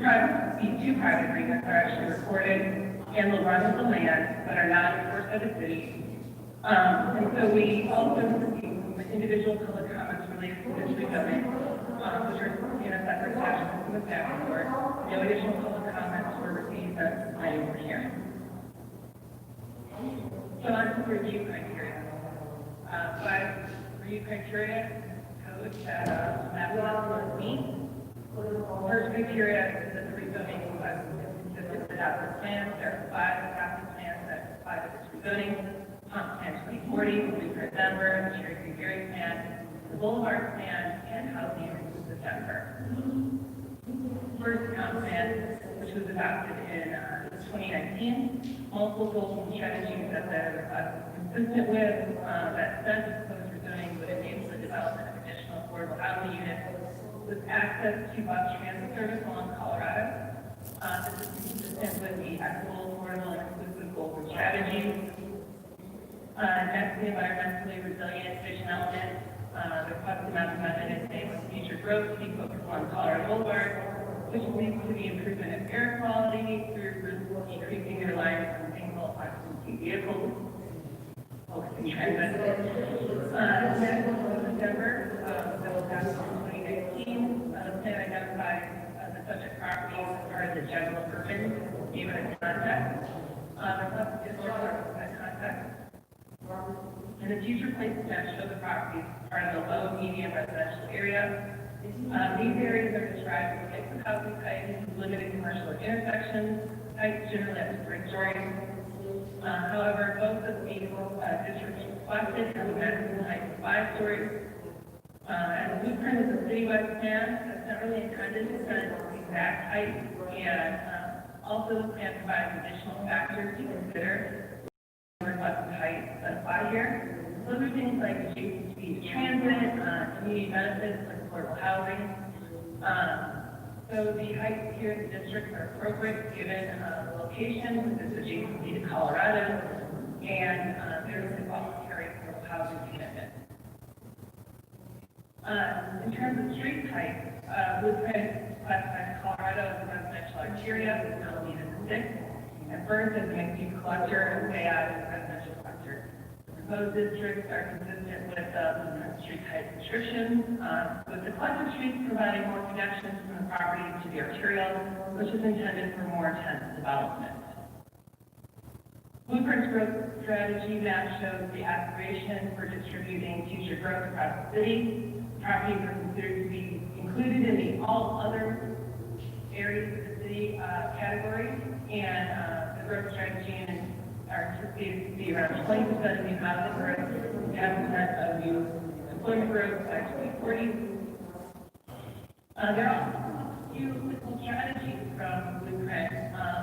Speaker 4: private agreements are actually recorded and will run with the land, but are not enforced by the city. And so we also received some individual public comments related to this rezoning, which are in a separate section from the staff report. No additional public comments were received at the planning board hearing. So on to review criteria. 5 review criteria code that MapCon must meet. First criteria is that the rezoning request is consistent with adopted plans. There are 5 adopted plans that apply to this rezoning. Comp Plan 2040, Blueprint Denver, the Cherry Creek Area Plan, the Boulevard Plan, and Housing Inclusive Denver. First comp plan, which was adopted in 2019, multiple goals and strategies that the request is consistent with, that says proposed rezoning would enable the development of additional affordable housing units with access to bus transit service along Colorado. This is consistent with the equitable, affordable, and inclusive goals and strategies. Next, the environmentally resilient vision element. The requested map amendment is made with future growth to be focused on Colorado Boulevard, which leads to the improvement of air quality through decreasing the reliance on single occupancy vehicles, focusing transit. Next, Denver, that was passed in 2019. The plan identifies the subject properties as part of the general urban neighborhood context. The district that context. And the future places that show the properties are in the low, medium residential area. These areas are described as mix of housing types, limited commercial intersections, types generally up to 3 stories. However, both of these districts requested have a maximum height of 5 stories. And the blueprint is a citywide plan that's not really intended to set the exact height, and also the plan provides additional factors to consider requested height that apply here. Those are things like adjacent speed to transit, community benefits like affordable housing. So the heights here in the district are appropriate given the location, with its adjacency to Colorado, and there's a voluntary affordable housing commitment. In terms of street type, Blueprint classifies Colorado as a residential arteria with no need of 6. And first is a mixed-use cluster, and Bay as a residential cluster. The proposed districts are consistent with the street type description, with the cluster streets providing more connections from the property to the arterial, which is intended for more intense development. Blueprint's growth strategy map shows the aspiration for distributing future growth across the city. Properties are considered to be included in the all other areas of the city category, and the growth strategy are anticipated to be around 20% of new housing growth, 10% of new employment growth by 2040. There are also a few fiscal strategies from Blueprint,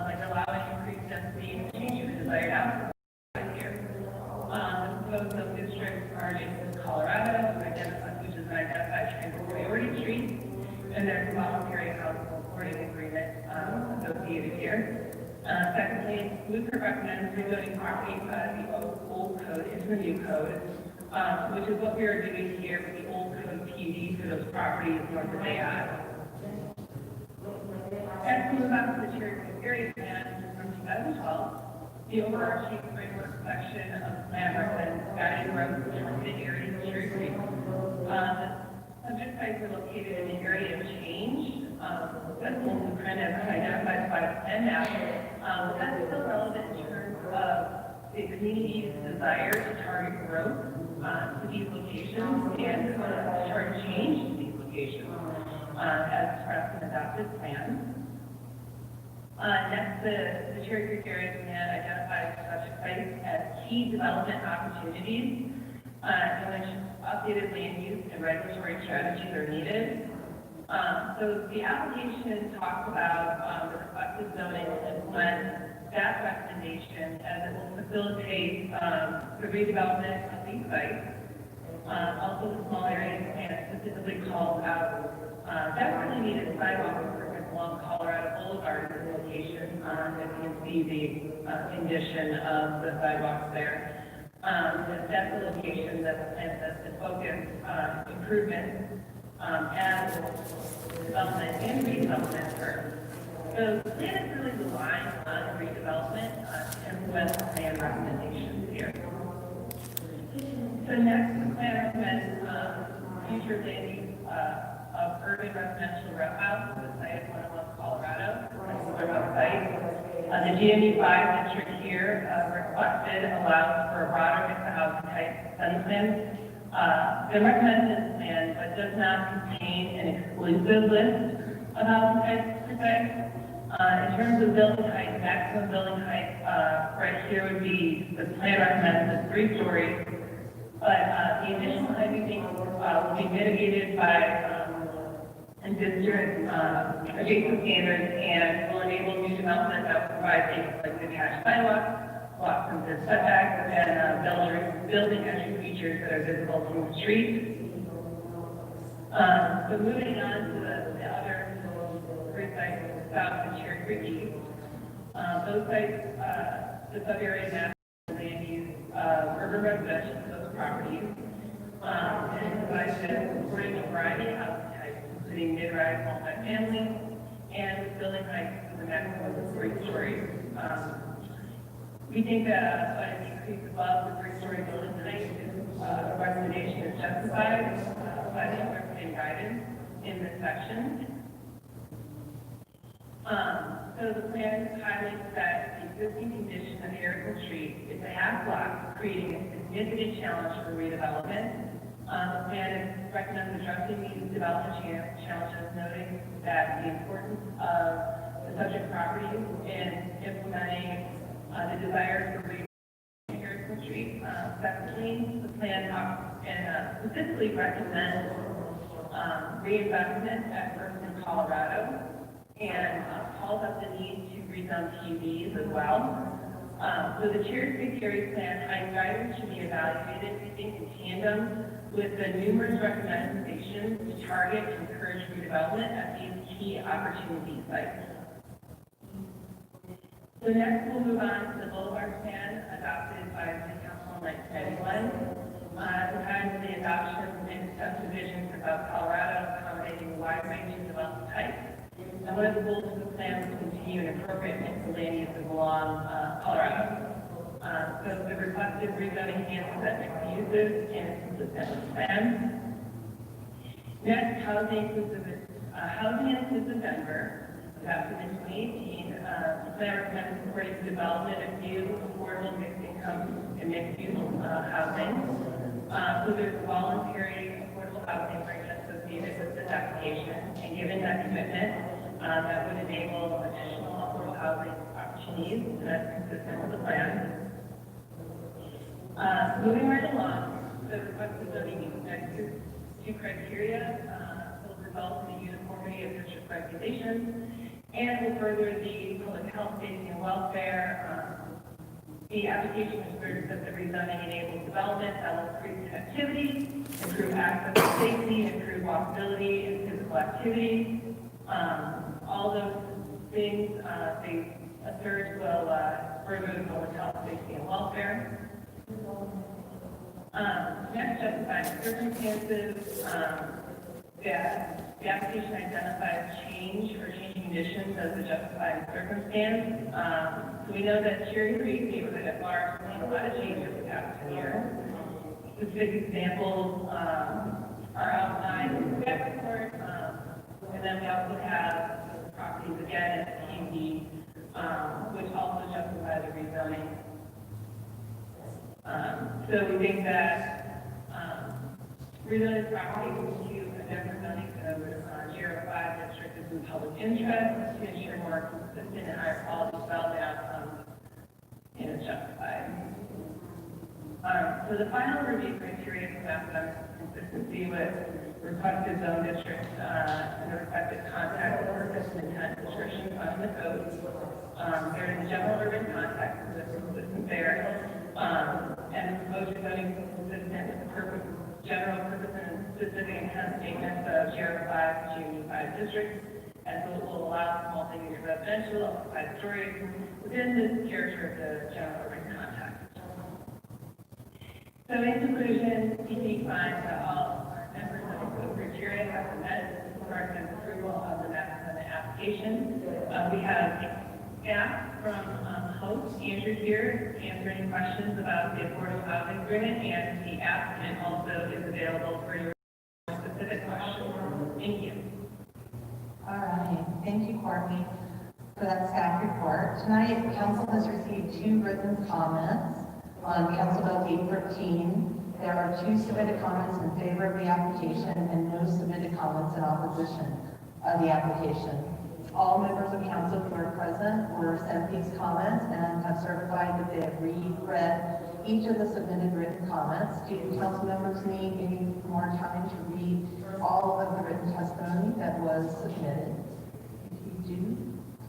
Speaker 4: like allowing increased density and changing the desired outcome here. The proposed districts are in Colorado, which is an identified transit priority street, and there's a voluntary housing supporting agreement associated here. Secondly, Blueprint recommends rezoning properties out of the old code into the new code, which is what we are doing here with the old code PUD for those properties north of AI. As we move on to the Cherry Creek Area Plan from 2012, the overarching framework section of the plan recommends guiding growth in targeted areas of Cherry Creek. Subject sites are located in the area of change. That's the Blueprint as identified by the plan map. That's still relevant in terms of the community's desire to target growth to these locations and target change to these locations as expressed in adopted plans. Next, the Cherry Creek Area Plan identifies subject sites as key development opportunities in which updated land use and regulatory strategies are needed. So the application talks about the requested zoning to implement that recommendation as it will facilitate the redevelopment of these sites. Also, the small area plan specifically calls out desperately needed sidewalk improvements along Colorado Boulevard in this location. As you can see the condition of the sidewalks there. That's the location that the plan says to focus improvement as development and redevelopment occurs. So the plan is really relying on redevelopment to implement the plan recommendations here. So next, the plan recommends future land use of urban residential row house for the site of 101 Colorado. That's the remote site. The GME 5 district here requested allows for a broader mix of housing types than the plan the recommended plan, but does not contain an exclusive list of housing types per se. In terms of building height, maximum building height, right here would be, the plan recommends is 3 stories. But the additional height we think will be mitigated by district adjacent standards and will enable new development that will provide things like detached sidewalks, walk from the setbacks, and building entry features that are visible from the street. So moving on to the other 3 sites south of Cherry Creek East. Those sites, the sub-area map land use urban residential for those properties. And it provides that supporting a variety of housing types, including mid-rise multifamily, and with building heights to the maximum of 3 stories. We think that an increase above the 3-story building height a recommendation is justified by the interpretive guidance in this section. So the plan highlights that the existing condition of Harrison Street is a half block, creating a significant challenge for redevelopment. The plan recommends addressing these development challenges, noting that the importance of the subject properties in implementing the desire for Harrison Street. Secondly, the plan specifically recommends reinvestment at first in Colorado and calls up the need to rezone PUDs as well. So the Cherry Creek area plan height guidance should be evaluated, we think, in tandem with the numerous recommendations to target and encourage redevelopment at these key opportunity sites. So next we'll move on to the Boulevard Plan adopted by the Council in 1991. At the time of the adoption and subdivisions of South Colorado, accommodating a wide range of development types. And one of the goals of the plan was to continue an appropriate mix of land uses along Colorado. So the requested rezoning enhances that mix of uses and is consistent with the plan. Next, housing inclusive Denver, adopted in 2018. The plan recommends supporting the development of new, affordable, mixed income and mixed use housing. So there's a voluntary affordable housing agreement associated with this application, and given that commitment, that would enable additional affordable housing opportunities, and that's consistent with the plan. Moving right along, the requested zoning meets next 2 criteria will result in the uniformity of district regulations and will further the public health, safety, and welfare. The application asserts that the rezoning enables development that will increase activity, improve access to safety, improve walkability, and physical activity. All those things they assert will further the public health, safety, and welfare. Next, justified circumstances. The application identifies change or changing conditions as a justified circumstance. So we know that Cherry Creek neighborhood at large has seen a lot of change over the past 10 years. Specific examples are outlined in the staff report, and then we also have the properties again at PUD, which also justify the rezoning. So we think that rezoning properties to a Denver zoning code, GR5 district is in public interest to ensure more consistent and higher quality development outcomes, and is justified. So the final review criteria comes out consistency with requested zone districts and the respective context, purpose, and intent descriptions on the code. They're in the general urban context, so that's consistent there. And the proposed zoning is consistent with the purpose, general purpose, and specific intent statements of GR5 and GU5 districts, and so it will allow multi-unit residential up to 5 stories within the character of the general urban context. So in conclusion, PD finds that all members of the code criteria have been met with regard to approval of the master plan application. We have staff from host Andrew here to answer any questions about the affordable housing agreement, and the applicant also is available for your specific questions. Thank you.
Speaker 8: All right, thank you, Courtney, for that staff report. Tonight, council has received 2 written comments on Council Bill 813 There are 2 submitted comments in favor of the application and no submitted comments in opposition of the application. All members of council who are present were sent these comments and have certified that they have read each of the submitted written comments. Do council members need any more time to read all of the written testimony that was submitted? If you do,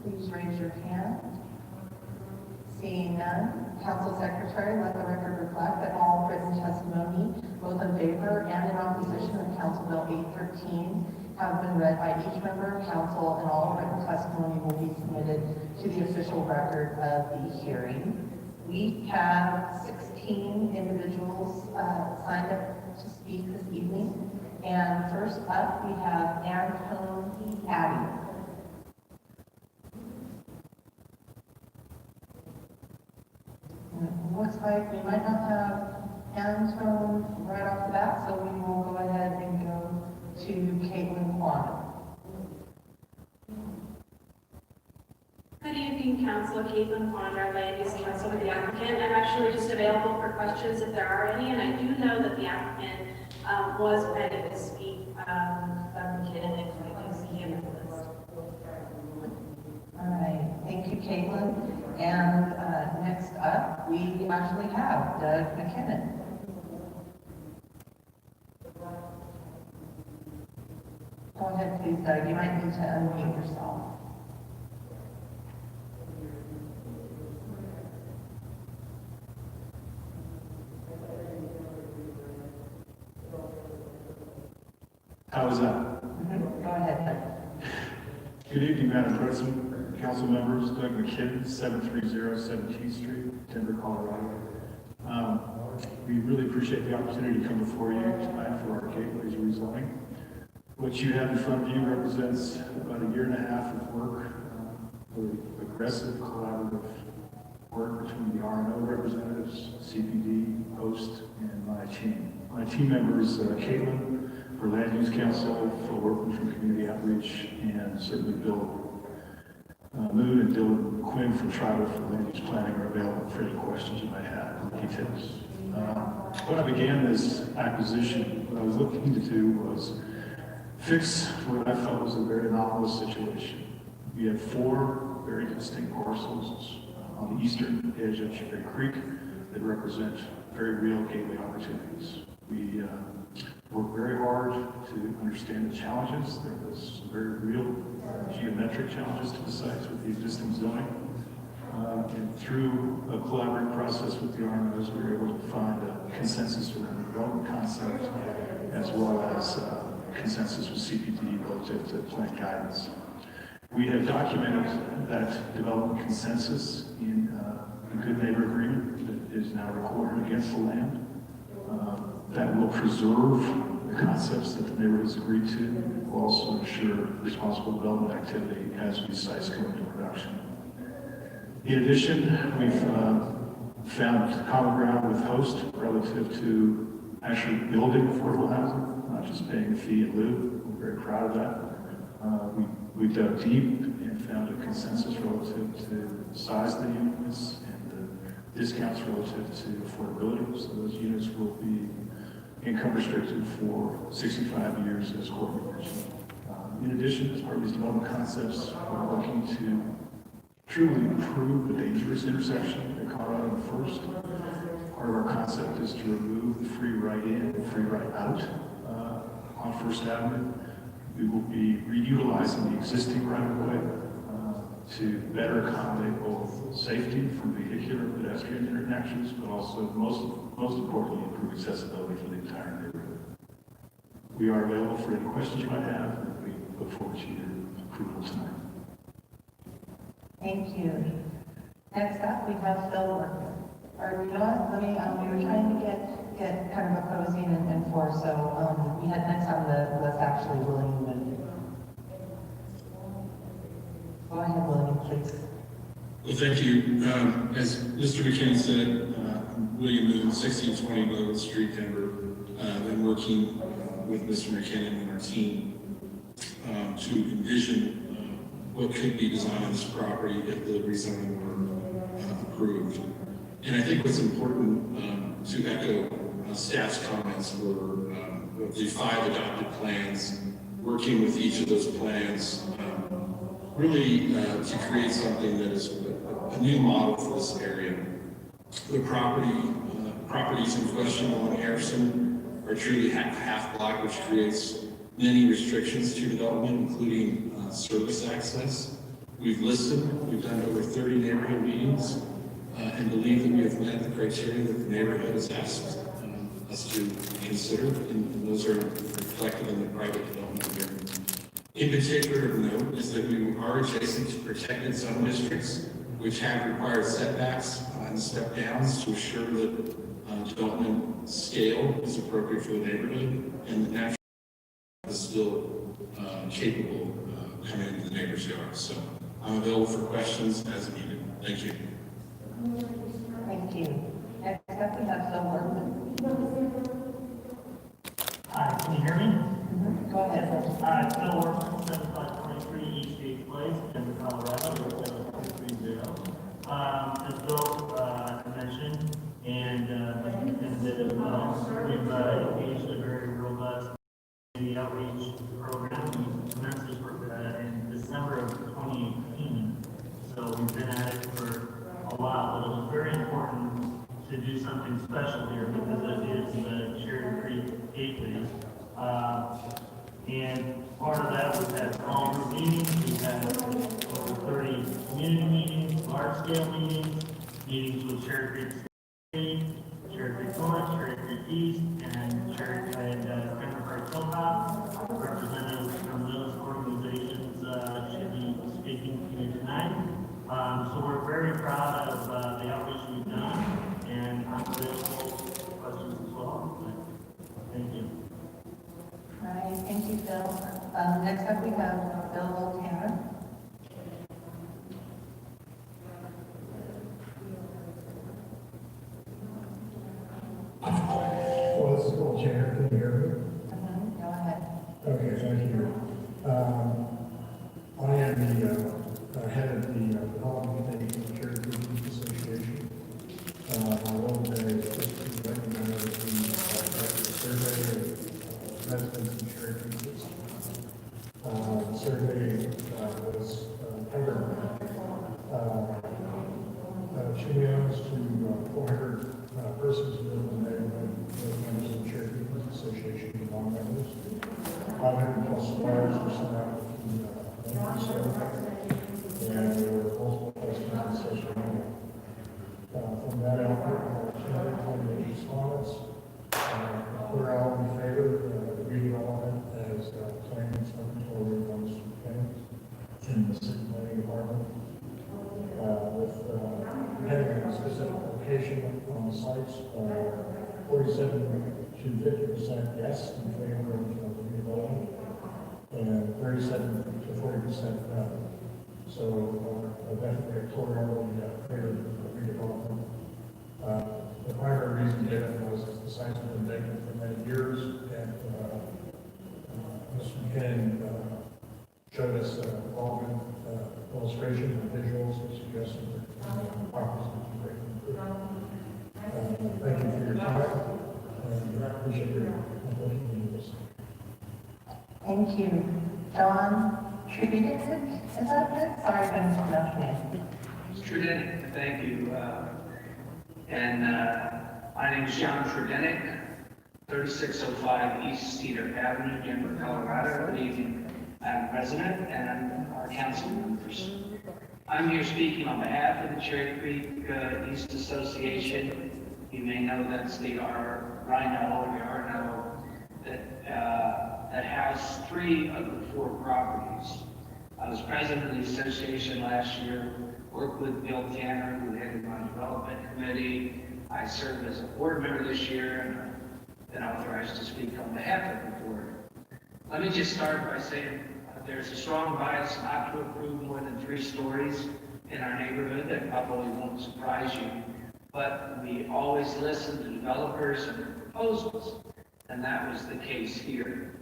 Speaker 8: please raise your hand. Seeing none, council secretary, let the record reflect that all written testimony, both in favor and in opposition of Council Bill 813, have been read by each member of council, and all written testimony will be submitted to the official record of the hearing. We have 16 individuals signed up to speak this evening, and first up we have Antone Abbey. Looks like we might not have Antone right off the bat, so we will go ahead and go to Caitlin Quanah.
Speaker 14: Good evening, Council. Caitlin Quanah, Land Use Council with the applicant. I'm actually just available for questions if there are any, and I do know that the applicant was ready to speak from McKinnon, if I can see him in the list.
Speaker 8: All right, thank you, Caitlin. And next up, we actually have Doug McKinnon. Go ahead, please, Doug. You might need to unmute yourself.
Speaker 15: How is that?
Speaker 8: Go ahead, Doug.
Speaker 15: Good evening, Madam President, council members. Doug McKinnon, 730 17th Street, Denver, Colorado. We really appreciate the opportunity to come before you tonight for our gateways rezoning. What you have in front of you represents about a year and a half of work, really aggressive collaborative work between the R&O representatives, CPD, host, and my team. My team members, Caitlin, for Land Use Council, Phil Workman from Community Outreach, and certainly Bill Moon and Dylan Quinn from Tribal for Land Use Planning are available for any questions you might have on the details. When I began this acquisition, what I was looking to do was fix what I felt was a very anomalous situation. We had 4 very distinct parcels on the eastern edge of Cherry Creek that represent very real gateway opportunities. We worked very hard to understand the challenges. There was some very real geometric challenges to the sites with the existing zoning. And through a collaborative process with the RMOs, we were able to find a consensus around the development concept, as well as consensus with CPD relative to plan guidance. We have documented that development consensus in a good neighbor agreement that is now recorded against the land. That will preserve the concepts that the neighborhood has agreed to, and will also ensure responsible development activity as these sites go into production. In addition, we've found common ground with host relative to actually building affordable housing, not just paying a fee in lieu. We're very proud of that. We dug deep and found a consensus relative to the size of the units and the discounts relative to affordability. So those units will be income restricted for 65 years as corporate years. In addition, as part of these development concepts, we're looking to truly improve the dangerous intersection at Colorado and First. Part of our concept is to remove the free right in and free right out on First Avenue. We will be reutilizing the existing right-of-way to better accommodate both safety for vehicular and pedestrian interactions, but also, most importantly, improve accessibility for the entire neighborhood. We are available for any questions you might have, and we look forward to your approval tonight.
Speaker 8: Thank you. Next up, we have Phil Workman. Or, you know what, let me, we were trying to get kind of opposing and for, so we had next on the list actually William Moon. Go ahead, William, please.
Speaker 16: Well, thank you. As Mr. McKinnon said, William Moon, 1620 Logan Street, Denver. Been working with Mr. McKinnon and our team to envision what could be designed on this property if the rezoning were approved. And I think what's important to echo staff's comments were the 5 adopted plans, working with each of those plans, really to create something that is a new model for this area. The properties in question along Harrison are truly half block, which creates many restrictions to development, including service access. We've listened, we've done over 30 neighborhood meetings, and believe that we have met the criteria that the neighborhood has asked us to consider, and those are reflected in the private development agreement. In particular of note is that we are adjacent to protected zone districts, which have required setbacks and step downs to assure that development scale is appropriate for the neighborhood, and the natural is still capable of coming into the neighbor's yard. So I'm available for questions as needed. Thank you.
Speaker 8: Thank you. Next up, we have Phil Workman.
Speaker 6: Hi, can you hear me?
Speaker 8: Go ahead.
Speaker 6: Phil Workman, 7523 East Gate Place, Denver, Colorado, 7230. As Bill mentioned, and did as well, we've engaged a very robust community outreach program. We commenced this in December of 2018, so we've been at it for a while, but it was very important to do something special here because it is the Cherry Creek Gateway. And part of that, we've had small group meetings, we've had over 30 community meetings, large-scale meetings, meetings with Cherry Creek State, Cherry Creek North, Cherry Creek East, and Cherry and Denver Park Hilltop. Representatives from those organizations should be speaking to you tonight. So we're very proud of the outreach we've done, and I'm available for questions as well. Thank you.
Speaker 8: All right, thank you, Phil. Next up, we have Bill Tanner.
Speaker 17: Well, this is Bill Tanner. Can you hear me?
Speaker 8: Go ahead.
Speaker 17: Okay, thank you. I am the head of the development committee for the Cherry Creek Youth Association. My role today is just to recommend the survey of residents in Cherry Creek. The survey was covered Chileans to 400 persons who live in the neighborhood, members of the Cherry Creek Youth Association, among members. 500 plus suppliers were sent out to the survey, and there were multiple questions on social media. From that output, 228 respondents. We're all in favor of redevelopment as planning and inventory comes to plans in the city planning department. Depending on the specific location on the sites, 47 to 50% yes in favor of redevelopment, and 37 to 40% no. So definitely a plurality favor of redevelopment. The primary reason given was the sites have been vacant for many years, and Mr. McKinnon showed us involvement illustration and visuals that suggested that properties would be great. Thank you for your time, and I appreciate your looking into this.
Speaker 8: Thank you. John Trudenick, is that it? Sorry if I mispronounced your name.
Speaker 18: Trudenick, thank you. My name is John Trudenick, 3605 East Cedar Avenue, Denver, Colorado. Good evening, Madam President and our council members. I'm here speaking on behalf of the Cherry Creek East Association. You may know that's the RINO, or the RNO, that has 3 of the 4 properties. I was president of the association last year, worked with Bill Tanner, who headed my development committee. I served as a board member this year, and I've been authorized to speak on behalf of the board. Let me just start by saying there's a strong bias not to approve more than 3 stories in our neighborhood. That probably won't surprise you, but we always listen to developers and their proposals, and that was the case here.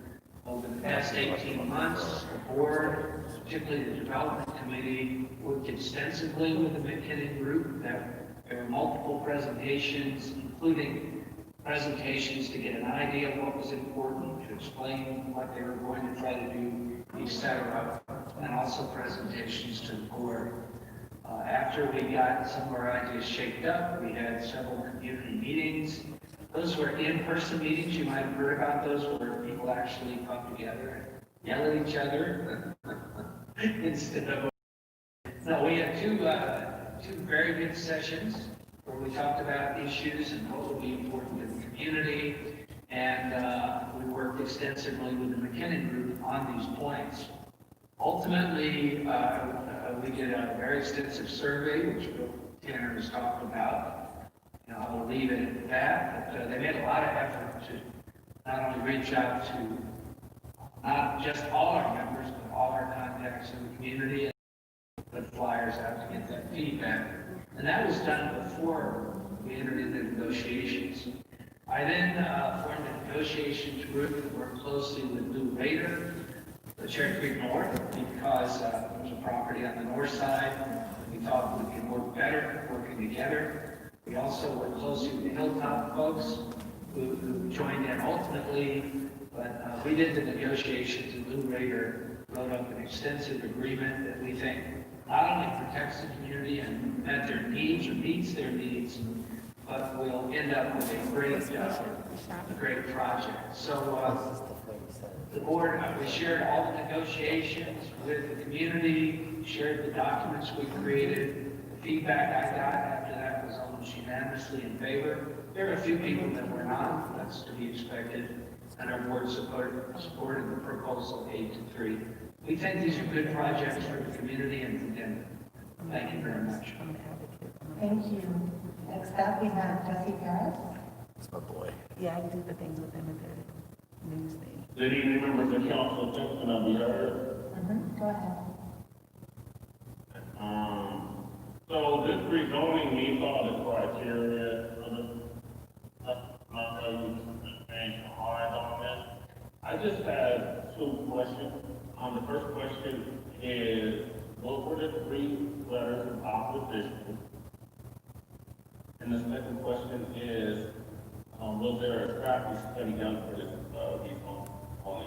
Speaker 18: Over the past 18 months, the board, particularly the development committee, worked extensively with the McKinnon Group. There were multiple presentations, including presentations to get an idea of what was important, to explain what they were going to try to do, etc., and also presentations to the board. After we got some of our ideas shaped up, we had several community meetings. Those were in-person meetings. You might have heard about those, where people actually come together and yell at each other instead of... No, we had two very good sessions where we talked about issues and what would be important to the community, and we worked extensively with the McKinnon Group on these points. Ultimately, we did a very extensive survey, which Bill Tanner has talked about. I'll leave it at that, but they made a lot of effort to not only reach out to not just all our members, but all our contacts in the community, and put flyers out to get that feedback. And that was done before we entered into negotiations. I then formed a negotiations group and worked closely with Lou Rader, the Cherry Creek North, because there's a property on the north side. We thought we could work better working together. We also worked closely with the Hilltop folks who joined in ultimately, but we did the negotiations, and Lou Rader wrote up an extensive agreement that we think not only protects the community and met their needs or meets their needs, but will end up with a great project. So the board, we shared all the negotiations with the community, shared the documents we created. The feedback I got after that was almost unanimously in favor. There were a few people that were not, that's to be expected, and our board supported the proposal 8-3. We think these are good projects for the community and for Denver. Thank you very much.
Speaker 8: Thank you. Next up, we have Jesse Harris.
Speaker 1: That's my boy.
Speaker 19: Yeah, I do the things with them and their news thing.
Speaker 20: Good evening, members of council. Thanks for not be heard.
Speaker 8: Go ahead.
Speaker 20: So this rezoning meets all the criteria for the, not really change my mind on this. I just had two questions. The first question is, what were the 3 letters of opposition? And the second question is, was there a traffic study done for this, these homes on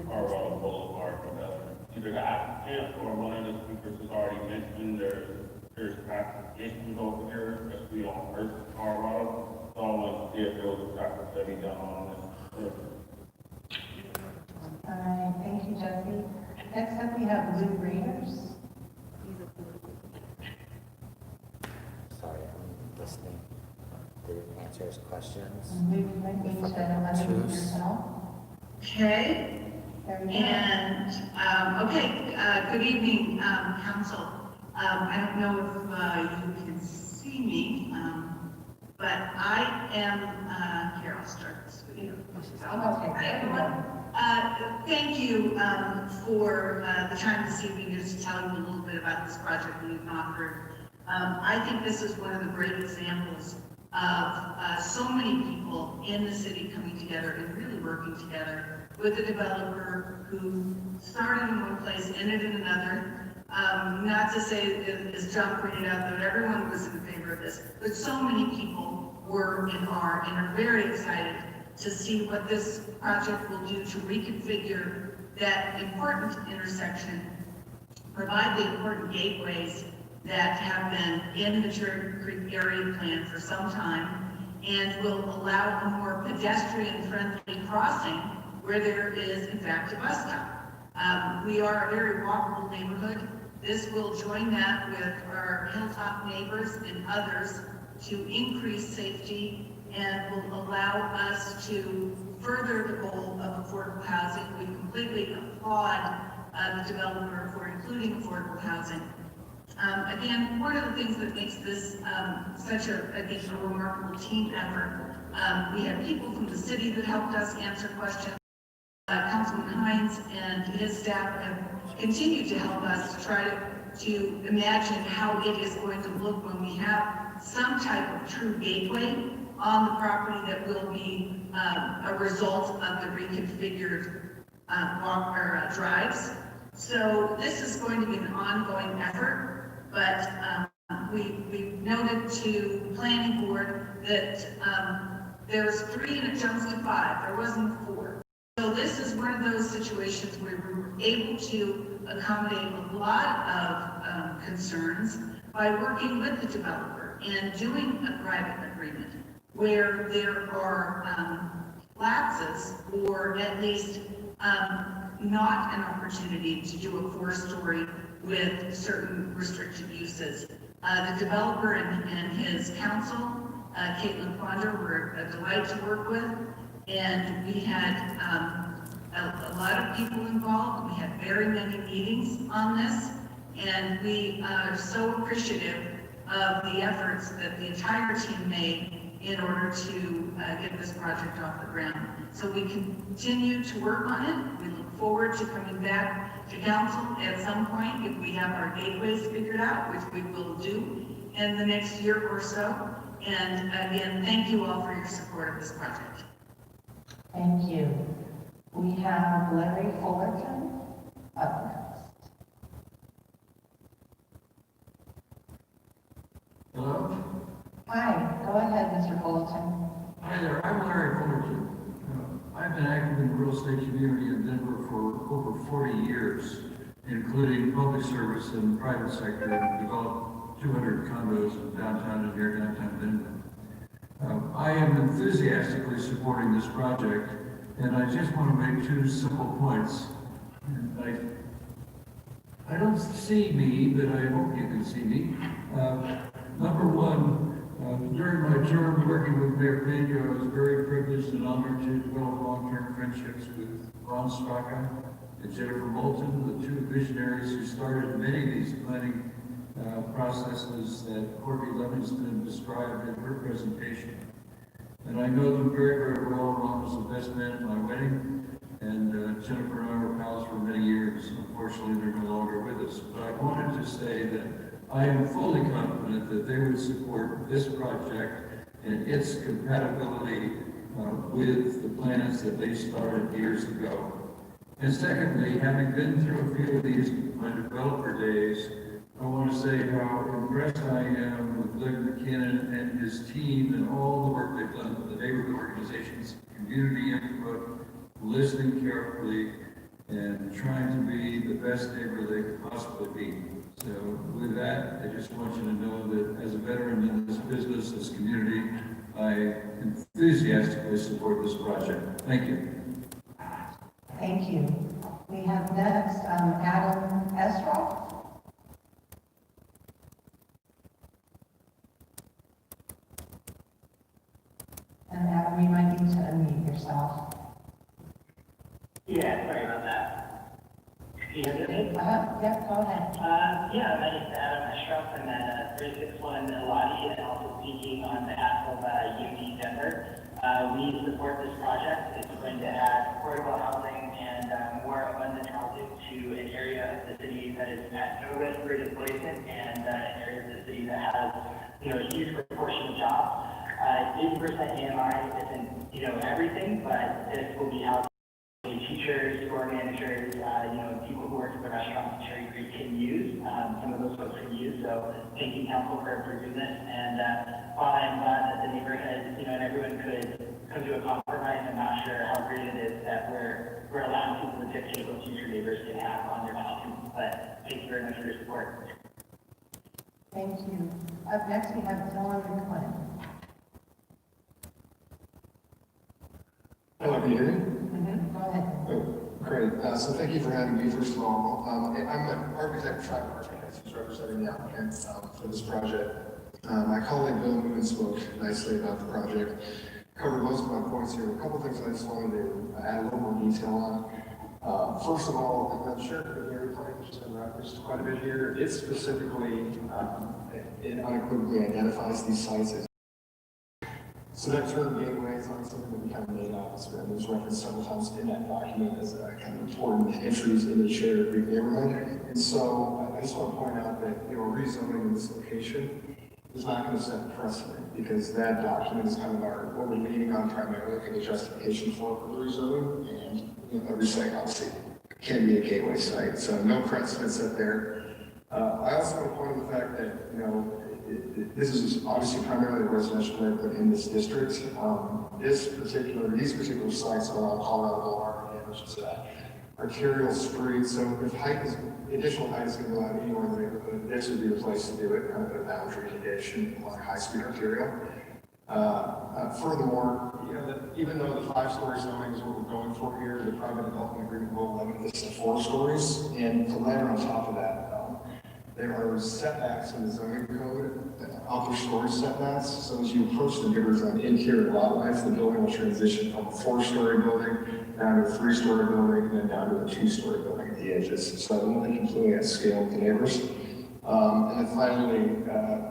Speaker 20: Colorado Boulevard? Either the applicant or one of the speakers has already mentioned there's traffic issues over here, especially on First Colorado. So I want to see if there was a traffic study done on this.
Speaker 8: All right, thank you, Jesse. Next up, we have Lou Raiders.
Speaker 1: Sorry, I'm listening. Did answer his questions.
Speaker 8: Lou, you might need to unmute yourself.
Speaker 21: Okay. And, good evening, council. I don't know if you can see me, but I am, here, I'll start this video. Hi, everyone. Thank you for the time this evening just to tell you a little bit about this project that we've offered. I think this is one of the great examples of so many people in the city coming together and really working together with a developer who started in one place, ended in another. Not to say, as John pointed out, that everyone was in favor of this, but so many people were and are very excited to see what this project will do to reconfigure that important intersection, provide the important gateways that have been in the Cherry Creek area plan for some time, and will allow a more pedestrian-friendly crossing where there is, in fact, a bus stop. We are a very walkable neighborhood. This will join that with our Hilltop neighbors and others to increase safety and will allow us to further the goal of affordable housing. We completely applaud the developer for including affordable housing. Again, one of the things that makes this such a remarkable team effort, we had people from the city that helped us answer questions. Councilman Hines and his staff have continued to help us try to imagine how it is going to look when we have some type of true gateway on the property that will be a result of the reconfigured drives. So this is going to be an ongoing effort, but we noted to the planning board that There's 3 and it jumps to 5. There wasn't 4. So this is one of those situations where we were able to accommodate a lot of concerns by working with the developer and doing a private agreement where there are lapses or at least not an opportunity to do a 4-story with certain restricted uses. The developer and his counsel, Caitlin Ponder, were a delight to work with, and we had a lot of people involved. We had very many meetings on this, and we are so appreciative of the efforts that the entire team made in order to get this project off the ground. So we continue to work on it. We look forward to coming back to council at some point if we have our gateways figured out, which we will do in the next year or so. And again, thank you all for your support of this project.
Speaker 8: Thank you. We have Larry Fullerton up next.
Speaker 3: Hello?
Speaker 8: Hi, go ahead, Mr. Fullerton.
Speaker 3: Hi there, I'm Larry Fullerton. I've been active in the real estate community in Denver for over 40 years, including public service and private sector, and developed 200 condos in downtown and near downtown Denver. I am enthusiastically supporting this project, and I just want to make 2 simple points. I don't see me, but I hope you can see me. Number one, during my term working with Mayor Pena, I was very privileged and honored to develop long-term friendships with Ron Straka and Jennifer Moulton, the 2 visionaries who started many of these planning processes that Courtney Livingston described in her presentation. And I know them very, very well. Ron was the best man at my wedding, and Jennifer and I were pals for many years. Unfortunately, they're no longer with us. But I wanted to say that I am fully confident that they would support this project and its compatibility with the plans that they started years ago. And secondly, having been through a few of these my developer days, I want to say how impressed I am with Doug McKinnon and his team and all the work they've done with the neighborhood organizations, community input, listening carefully, and trying to be the best neighbor they could possibly be. So with that, I just want you to know that as a veteran in this business, this community, I enthusiastically support this project. Thank you.
Speaker 8: Thank you. We have next Adam Estroff. And Adam, you might need to unmute yourself.
Speaker 6: Yeah, sorry about that. Can you hear me?
Speaker 8: Yeah, go ahead.
Speaker 6: Yeah, my name is Adam Estroff. I'm at 361 Eladi, and also speaking on behalf of UD Denver. We support this project. It's going to add affordable housing and more abundant housing to an area of the city that is at no risk for displacement, and an area of the city that has, a huge proportion of jobs. 80% AMI isn't, everything, but this will be housing teachers, store managers, people who work at the restaurants in Cherry Creek can use. Some of those folks can use. So thank you, council, for approving this. And while I'm glad that the neighborhood, and everyone could come to a compromise, I'm not sure how great it is that we're allowing people to dictate what future neighbors can have on their balcony. But thank you very much for your support.
Speaker 8: Thank you. Up next, we have Dylan McClellan.
Speaker 22: Hello, can you hear me?
Speaker 8: Go ahead.
Speaker 22: Oh, great. So thank you for having me, first of all. I'm an architect, tribal architect, who's representing the applicant for this project. My colleague Bill Moon spoke nicely about the project, covered most of my points here. A couple things I just wanted to add a little more detail on. First of all, I'm sure the area plan, which has been referenced quite a bit here, it specifically, it unequivocally identifies these sites as. So that term gateway is not something that we kind of made up. It was referenced several times in that document as a kind of important entries in the Cherry Creek neighborhood. And so I just want to point out that, rezoning in this location is not going to set precedent, because that document is kind of what we're leaning on primarily for the justification for the rezoning, and every site obviously can be a gateway site. So no precedent set there. I also want to point out the fact that, this is obviously primarily a residential neighborhood in this district. These particular sites are on Colorado Boulevard, which is arterial street. So if additional height is going to go out anywhere in the neighborhood, this would be the place to do it, kind of a boundary condition along high-speed arterial. Furthermore, even though the 5-story zoning is what we're going for here, the private development agreement will limit this to 4 stories. And to layer on top of that, there are setbacks in the zoning code, upper story setbacks. So as you approach the neighbors on interior lot lines, the building will transition from a 4-story building down to a 3-story building, and then down to a 2-story building at the edges. So it won't be completely at scale with the neighbors. And then finally,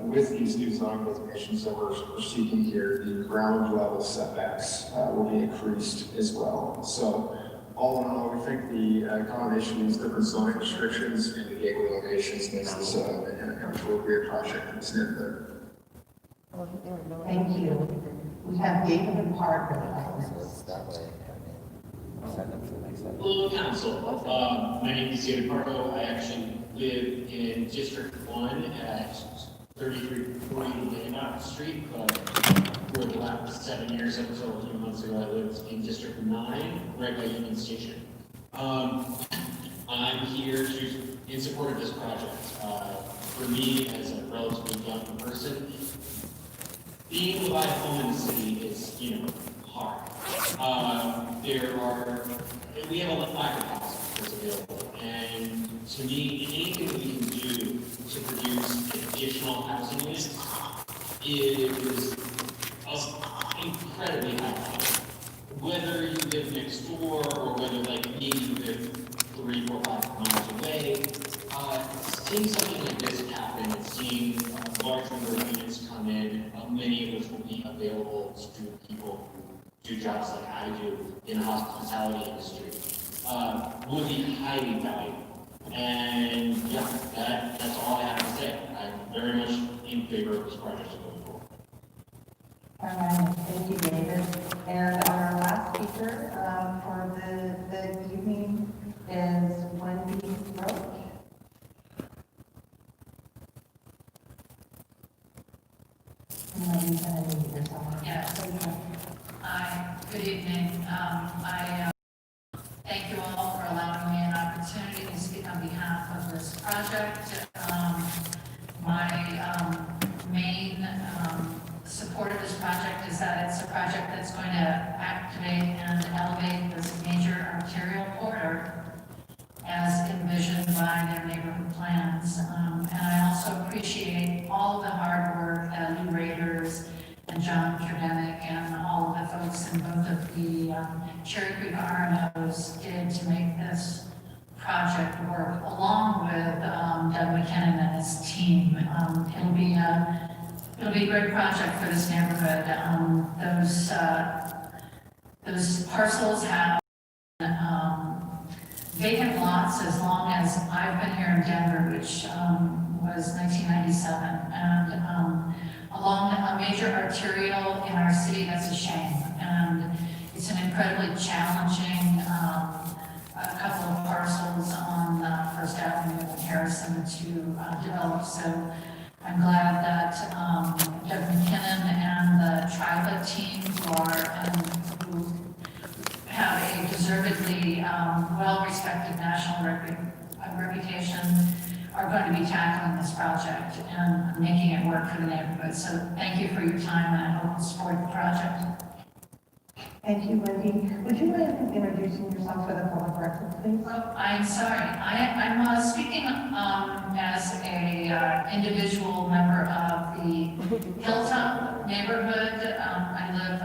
Speaker 22: with these new zoning designations that we're seeking here, the ground level setbacks will be increased as well. So all in all, we think the combination of these different zoning restrictions and the gateway locations makes this an appropriate project in this neighborhood.
Speaker 8: Thank you. We have David and Parker.
Speaker 2: Hello, Council. My name is David Parker. I actually live in District 1 at 3340 Landmark Street, but for the last 7 years, up until a few months ago, I lived in District 9, right by Union Station. I'm here in support of this project. For me, as a relatively young person, being able to buy a home in the city is, hard. We have a lack of housing that's available, and to me, anything that we can do to produce additional housing units is incredibly helpful. Whether you live next door or whether, like me, you live 3, 4, 5 miles away, seeing something like this happen and seeing a large number of units come in, many of which will be available to people who do jobs like I do in the hospitality industry, would be highly valuable. And yeah, that's all I have to say. I'm very much in favor of this project going forward.
Speaker 8: All right, thank you, David. And our last speaker for the evening is Wendy Roach.
Speaker 10: Yes. Hi, good evening. I thank you all for allowing me an opportunity to speak on behalf of this project. My main support of this project is that it's a project that's going to activate and elevate this major arterial corridor as envisioned by their neighborhood plans. And I also appreciate all of the hard work that Lou Raiders and John Kerdenick and all of the folks in both of the Cherry Creek R&Os did to make this project work, along with Doug McKinnon and his team. It'll be a great project for this neighborhood. Those parcels have vacant lots as long as I've been here in Denver, which was 1997. And along a major arterial in our city, that's a shame. And it's an incredibly challenging a couple of parcels on First Avenue and Harrison to develop. So I'm glad that Doug McKinnon and the TriBud team who have a deservedly well-respected national reputation are going to be tackling this project and making it work for the neighborhood. So thank you for your time, and I hope you support the project.
Speaker 8: Thank you, Wendy. Would you mind introducing yourself for the public record, please?
Speaker 10: I'm sorry. I'm speaking as a individual member of the Hilltop neighborhood. I live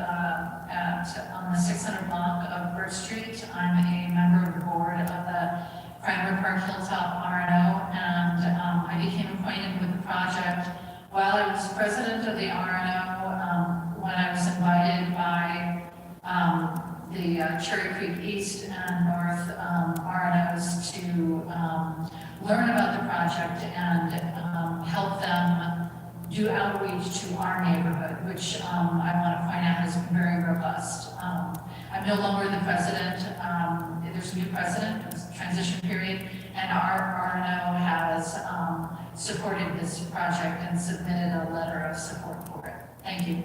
Speaker 10: on the 600 block of Birch Street. I'm a member of the board of the Primer Park Hilltop R&O, and I became acquainted with the project while I was president of the R&O when I was invited by the Cherry Creek East and North R&Os to learn about the project and help them do outreach to our neighborhood, which I want to point out has been very robust. I'm no longer the president. There's a new president, it's a transition period, and our R&O has supported this this project and submitted a letter of support for it. Thank you.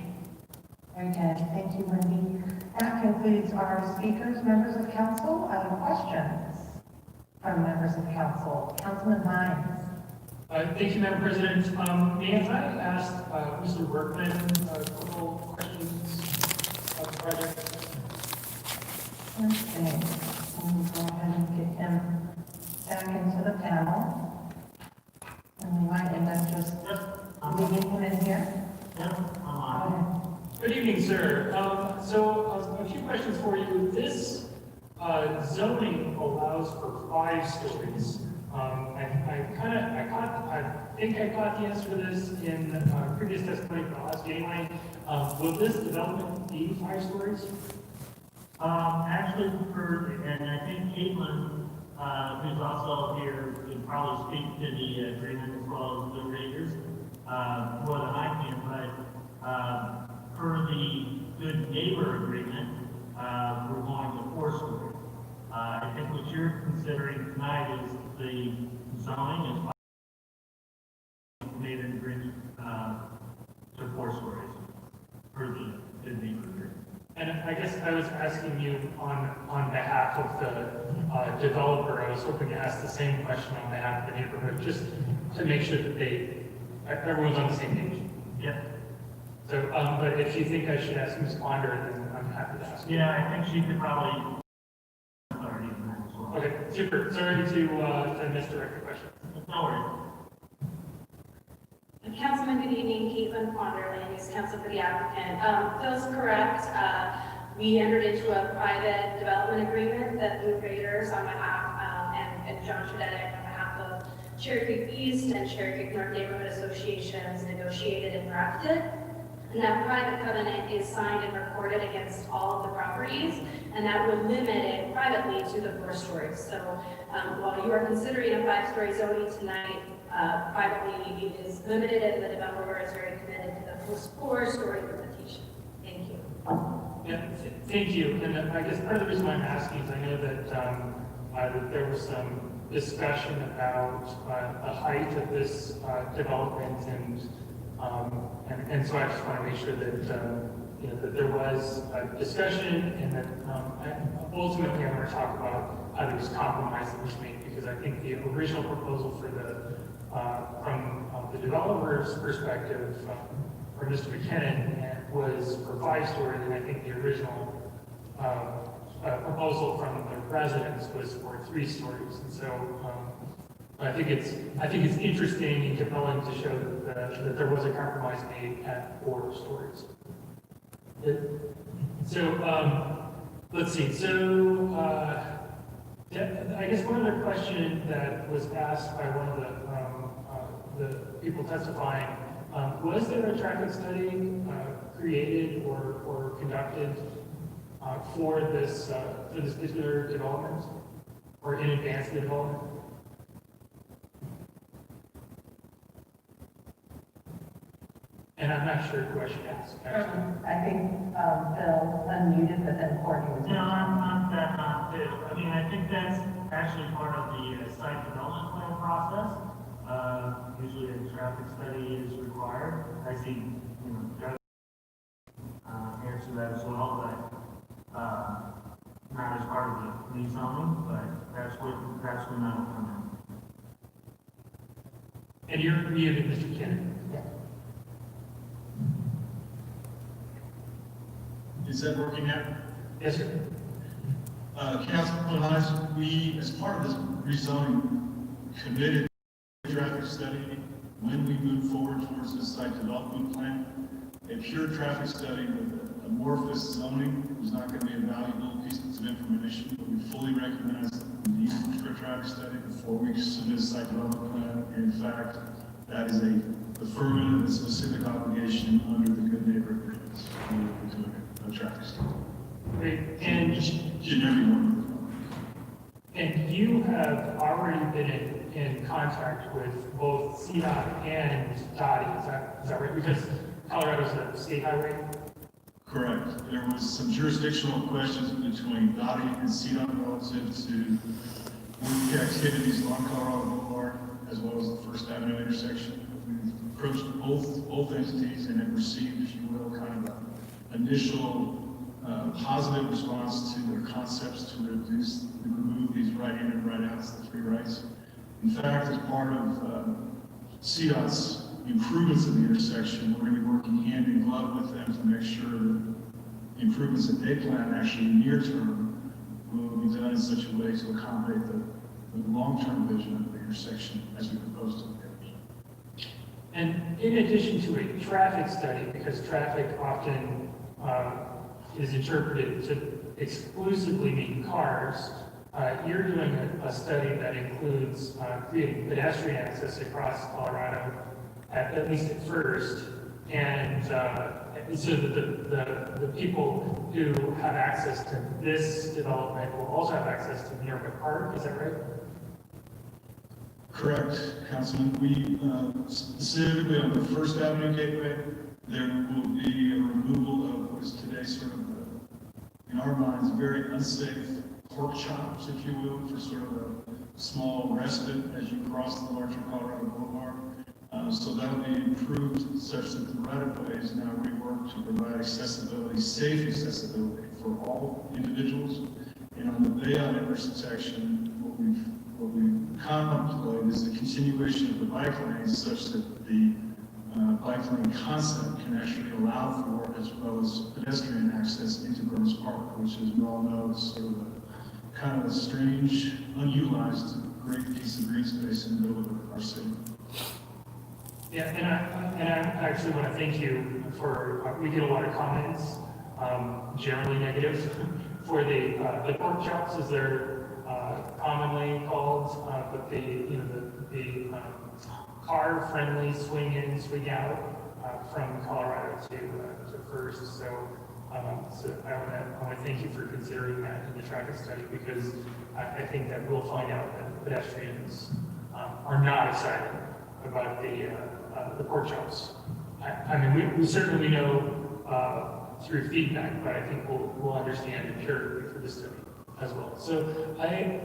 Speaker 8: Very good. Thank you, Wendy. That concludes our speakers, members of council. Questions from members of council? Councilman Hines.
Speaker 7: Thank you, Madam President. May I ask Mr. Bergman a couple questions about the project?
Speaker 8: Okay. We'll go ahead and get him back into the panel. And we might end up just leaving him in here.
Speaker 7: Good evening, sir. So a few questions for you. This zoning allows for 5 stories. I think I caught the answer to this in previous testimony, but I'll ask you anyway. Will this development be 5 stories?
Speaker 6: Actually, and I think Caitlin, who's also here, can probably speak to the agreement as well as the readers more than I can, but per the good neighbor agreement, we're going to 4 stories. I think what you're considering tonight is the zoning is made an agreement to 4 stories per the good neighbor agreement.
Speaker 7: And I guess I was asking you on behalf of the developer. I was hoping to ask the same question on behalf of the neighborhood, just to make sure that everyone's on the same page.
Speaker 6: Yep.
Speaker 7: So, but if you think I should ask Ms. Ponder, then I'm happy to ask.
Speaker 6: Yeah, I think she could probably.
Speaker 7: Okay, super. Sorry to misdirect the question.
Speaker 6: No worries.
Speaker 14: Councilman, good evening. Caitlin Ponder, Land Use Council for the applicant. Phil's correct. We entered into a private development agreement that Blue Raiders on behalf and John Shadenick on behalf of Cherry Creek East and Cherry Creek North Neighborhood Associations negotiated and drafted. And that private covenant is signed and recorded against all of the properties, and that would limit it privately to the 4 stories. So while you are considering a 5-story zoning tonight, privately it is limited, and the developer is very committed to the 4-story limitation. Thank you.
Speaker 7: Yeah, thank you. And I guess part of the reason why I'm asking is I know that there was some discussion about the height of this development, and so I just want to make sure that that there was a discussion, and that ultimately I want to talk about how there was compromise that was made, because I think the original proposal for from the developer's perspective, for Mr. McKinnon, was for 5 stories, and I think the original proposal from the residents was for 3 stories, and so I think it's interesting and compelling to show that there was a compromise made at 4 stories. So let's see. So I guess one other question that was asked by one of the people testifying, was there a traffic study created or conducted for this particular development, or in advance of the development? And I'm not sure who I should ask.
Speaker 8: I think Phil unmuted, but then Courtney was.
Speaker 6: No, I'm that not too. I mean, I think that's actually part of the site development plan process. Usually a traffic study is required. I see, answer that as well, but not as part of the rezoning, but that's when that will come in.
Speaker 7: And you're muted, Mr. Kennedy.
Speaker 8: Yeah.
Speaker 15: Is that working now?
Speaker 7: Yes, sir.
Speaker 15: Councilman Hines, we, as part of this rezoning, committed to a traffic study when we move forward towards this site development plan. A pure traffic study with amorphous zoning was not going to be a valuable piece of information, but we fully recognize the need for a traffic study before we submit a site development plan. And in fact, that is a affirmative and specific obligation under the Good Neighbor agreements. We're doing a traffic study.
Speaker 7: Great. And you have already been in contact with both CDOT and DOTI, is that right? Because Colorado's a state highway?
Speaker 15: Correct. There was some jurisdictional questions between DOTI and CDOT relative to work activities along Colorado Boulevard, as well as the First Avenue intersection. both entities and have received, if you will, kind of an initial positive response to their concepts to remove these right in and right outs, the three rights. In fact, as part of CDOT's improvements of the intersection, we're going to be working hand in glove with them to make sure that the improvements that they plan actually near term will be done in such a way to accommodate the long-term vision of the intersection as we propose to the neighbors.
Speaker 7: And in addition to a traffic study, because traffic often is interpreted to exclusively mean cars, you're doing a study that includes creating pedestrian access across Colorado, at least at first, and so that the people who have access to this development will also have access to the nearby park. Is that right?
Speaker 15: Correct, Councilman. We specifically on the First Avenue Gateway, there will be a removal of what is today sort of, in our minds, very unsafe pork chops, if you will, for sort of a small respite as you cross the larger Colorado Boulevard. So that will be improved such that the right-of-way is now reworked to provide accessibility, safe accessibility for all individuals. And on the Bayonne intersection, what we've contemplated is the continuation of the bike lanes such that the bike lane concept can actually allow for, as well as pedestrian access into Burns Park, which, as we all know, is sort of a kind of a strange, unutilized, great piece of green space in the middle of our city.
Speaker 7: Yeah, and I actually want to thank you for, we get a lot of comments, generally negative, for the pork chops, as they're commonly called, but the car-friendly swing in, swing out from Colorado to First. So I want to thank you for considering that in the traffic study, because I think that we'll find out that pedestrians are not excited about the pork chops. I mean, we certainly know through feedback, but I think we'll understand empirically for this study as well. So I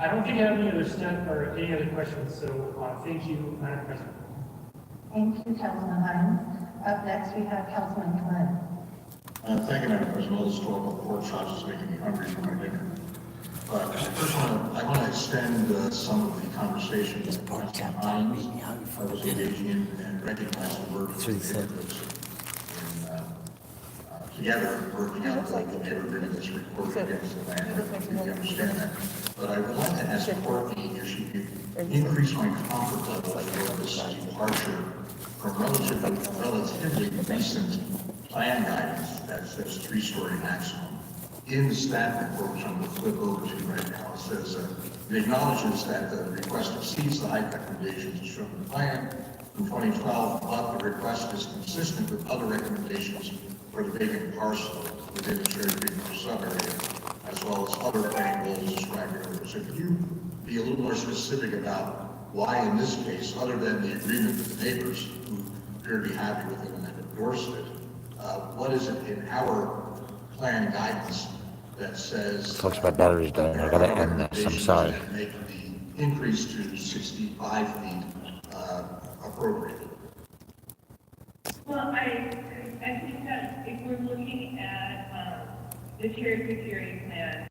Speaker 7: don't think I have any other questions. So thank you, Madam President.
Speaker 8: Thank you, Councilman Hines. Up next, we have Councilman Glenn.
Speaker 11: Thank you, Madam President. All this talk about pork chops is making me hungry for my dinner. First, I want to extend some of the conversation that Councilman Hines was engaging in and recognize the work of the neighborhoods together, working out the neighborhood in this report against the land. I completely understand that. But I would like to ask Courtney if she could increase my comfort level for this departure from relatively recent plan guidance that says 3-story maximum. In the staff report, which I'm going to flip over to right now, it says it acknowledges that the request exceeds the height recommendations shown in the plan from 2012, but the request is consistent with other recommendations for the vacant parcel within the Cherry Creek sub-area, as well as other planning goals described earlier. So could you be a little more specific about why in this case, other than the agreement with the neighbors who appear to be happy with it and have endorsed it, what is it in our plan guidance that says
Speaker 1: Talks about batteries dying. I gotta end this. I'm sorry.
Speaker 11: make the increase to 65 feet appropriate?
Speaker 4: Well, I think that if we're looking at the Cherry Creek area plan,